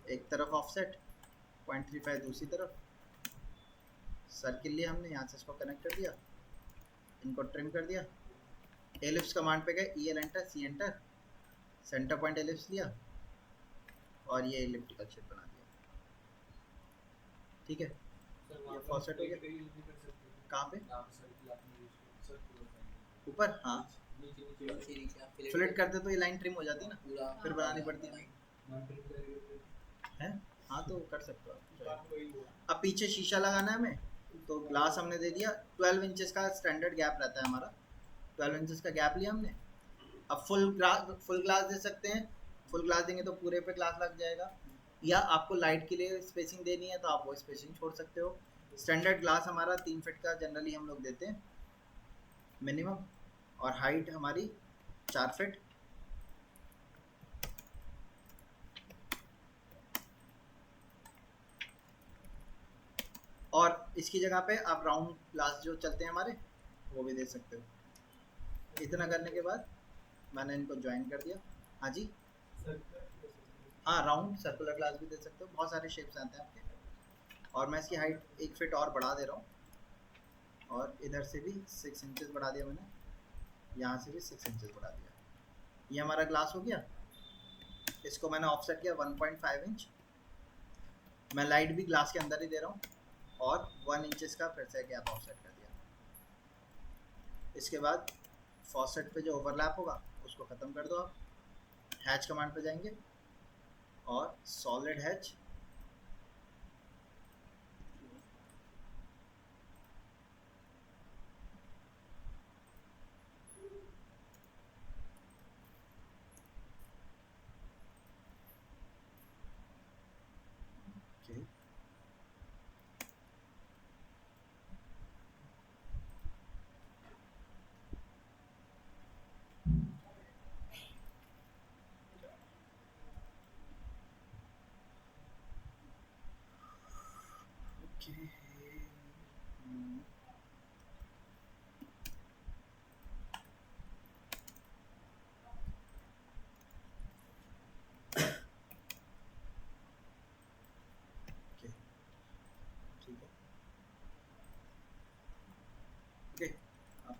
एक तरफ ऑफसेट, 0.35 दूसरी तरफ, सर्किल लिया हमने, यहाँ से इसको कनेक्ट कर दिया, इनको ट्रिम कर दिया। एलिप्स कमांड पे गए, EL enter, C enter, centre point ellipse लिया और ये एलिप्टिकल शेप बना दिया। ठीक है, ये फॉसेट हो गया। कहाँ पे? ऊपर? हाँ, फ्लिट करते तो ये लाइन ट्रिम हो जाती ना, फिर बनानी पड़ती है। हाँ तो कर सकते हो। अब पीछे शीशा लगाना है हमें, तो ग्लास हमने दे दिया। 12 इंचेस का स्टैंडर्ड गैप रहता है हमारा, 12 इंचेस का गैप लिया हमने। अब फुल ग्लास दे सकते हैं, फुल ग्लास देंगे तो पूरे पे ग्लास लग जाएगा, या आपको लाइट के लिए स्पेसिंग देनी है तो आप वो स्पेसिंग छोड़ सकते हो। स्टैंडर्ड ग्लास हमारा 3 फीट का जनरली हम लोग देते हैं मिनिमम, और हाइट हमारी 4 फीट। और इसकी जगह पे आप राउंड ग्लास जो चलते हैं हमारे, वो भी दे सकते हो। इतना करने के बाद मैंने इनको ज्वाइन कर दिया। हाँ जी, हाँ राउंड सर्कुलर ग्लास भी दे सकते हो, बहुत सारे शेप्स आते हैं आपके। और मैं इसकी हाइट 1 फीट और बढ़ा दे रहा हूँ, और इधर से भी 6 इंचेस बढ़ा दिया मैंने, यहाँ से भी 6 इंचेस बढ़ा दिया। ये हमारा ग्लास हो गया। इसको मैंने ऑफसेट किया 1.5 इंच। मैं लाइट भी ग्लास के अंदर ही दे रहा हूँ, और 1 इंचेस का फिर से गैप ऑफसेट कर दिया। इसके बाद फॉसेट पे जो ओवरलैप होगा उसको ख़त्म कर दो आप। हैच कमांड पे जाएंगे और सॉलिड हैच,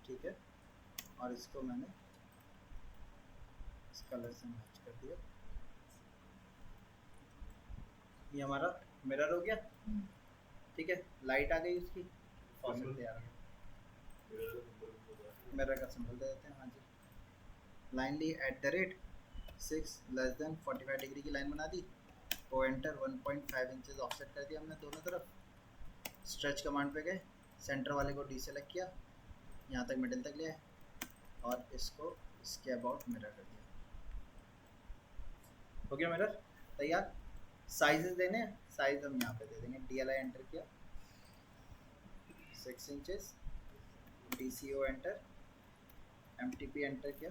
ठीक है। और इसको मैंने इस कलर से मैच कर दिया। ये हमारा मिरर हो गया। ठीक है, लाइट आ गई उसकी, फॉसेट तैयार है। मिरर का सिंबल दे देते हैं। हाँ जी, लाइन ली @6 लेस देन 45 डिग्री की लाइन बना दी। ओ एंटर, 1.5 इंचेस ऑफसेट कर दिया हमने दोनों तरफ। स्ट्रेच कमांड पे गए, सेंटर वाले को डीसेलेक्ट किया, यहाँ तक मिडिल तक लिया, और इसको इसके अबाउट मिरर कर दिया। हो गया मिरर तैयार। साइजेस देने हैं, साइज हम यहाँ पे दे देंगे। DLI एंटर किया, 6 inches, DCO enter, MTP enter किया,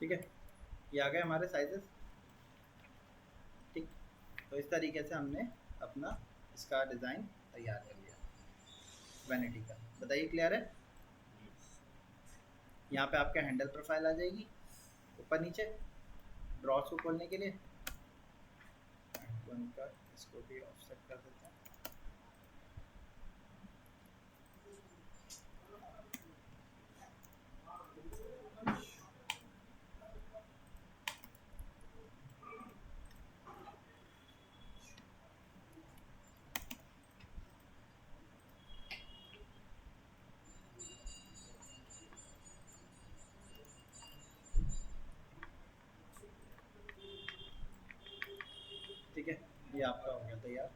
ठीक है। ये आ गए हमारे साइजेस। ठीक, तो इस तरीके से हमने अपना इसका डिज़ाइन तैयार कर लिया वैनिटी का। बताइए क्लियर है? यहाँ पे आपका हैंडल प्रोफाइल आ जाएगी ऊपर नीचे ड्रॉस को खोलने के लिए। का इसको भी ऑफसेट कर देते हैं। ठीक है, ये आपका हो गया तैयार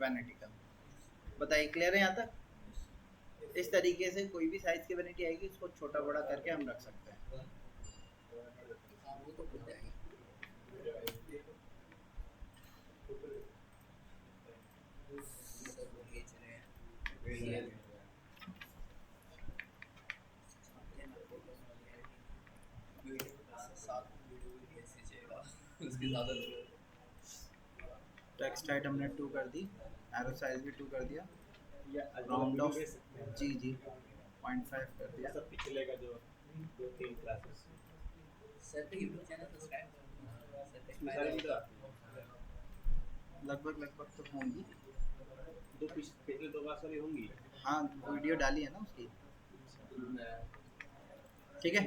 वैनिटी का। बताइए क्लियर है यहाँ तक? इस तरीके से कोई भी साइज की वैनिटी आएगी उसको छोटा बड़ा करके हम रख सकते हैं।
वो तो खुल जाएगा। सब भेज रहे हैं। चाहते ना फोकस वाली है वीडियो साथ में वीडियो भी भेज दीजिएगा उसकी ज़्यादा जरूरत है।
टेक्स्ट हाइट हमने 2 कर दी, एरो साइज भी 2 कर दिया,
या
राउंड ऑफ
भेज सकते हैं।
जी 0.5 कर दिया।
सब पिछले का जो 2-3 क्लासेस
सर पे यूट्यूब चैनल सब्सक्राइब सर पे
लगभग तो होंगी।
पिछले 2 क्लास वाली होंगी।
हाँ वीडियो डाली है ना उसकी। ठीक है,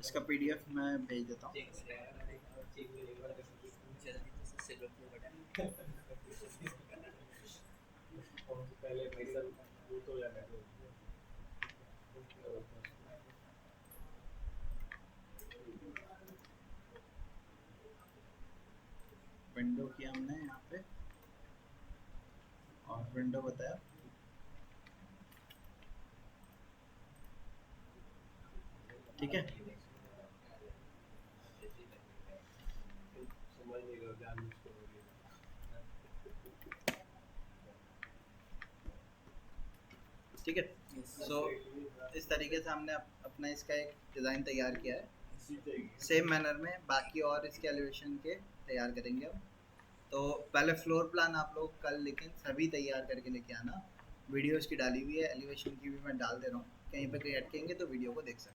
इसका PDF मैं भेज देता हूँ।
जल्दी से सिल्वर प्ले बटन
पहले भाई सब बूट हो जाता है।
विंडो किया हमने यहाँ पे और विंडो बताया। ठीक है,
समझ नहीं गया जान मुझको हो गया।
ठीक है। सो इस तरीके से हमने अपना इसका एक डिज़ाइन तैयार किया है। सेम मैनर में बाकी और इसके एलिवेशन के तैयार करेंगे हम। तो पहले फ्लोर प्लान आप लोग कल लेकिन सभी तैयार करके लेके आना। वीडियो इसकी डाली हुई है, एलिवेशन की भी मैं डाल दे रहा हूँ, कहीं पे कहीं अटकेंगे तो वीडियो को देख सकते हैं।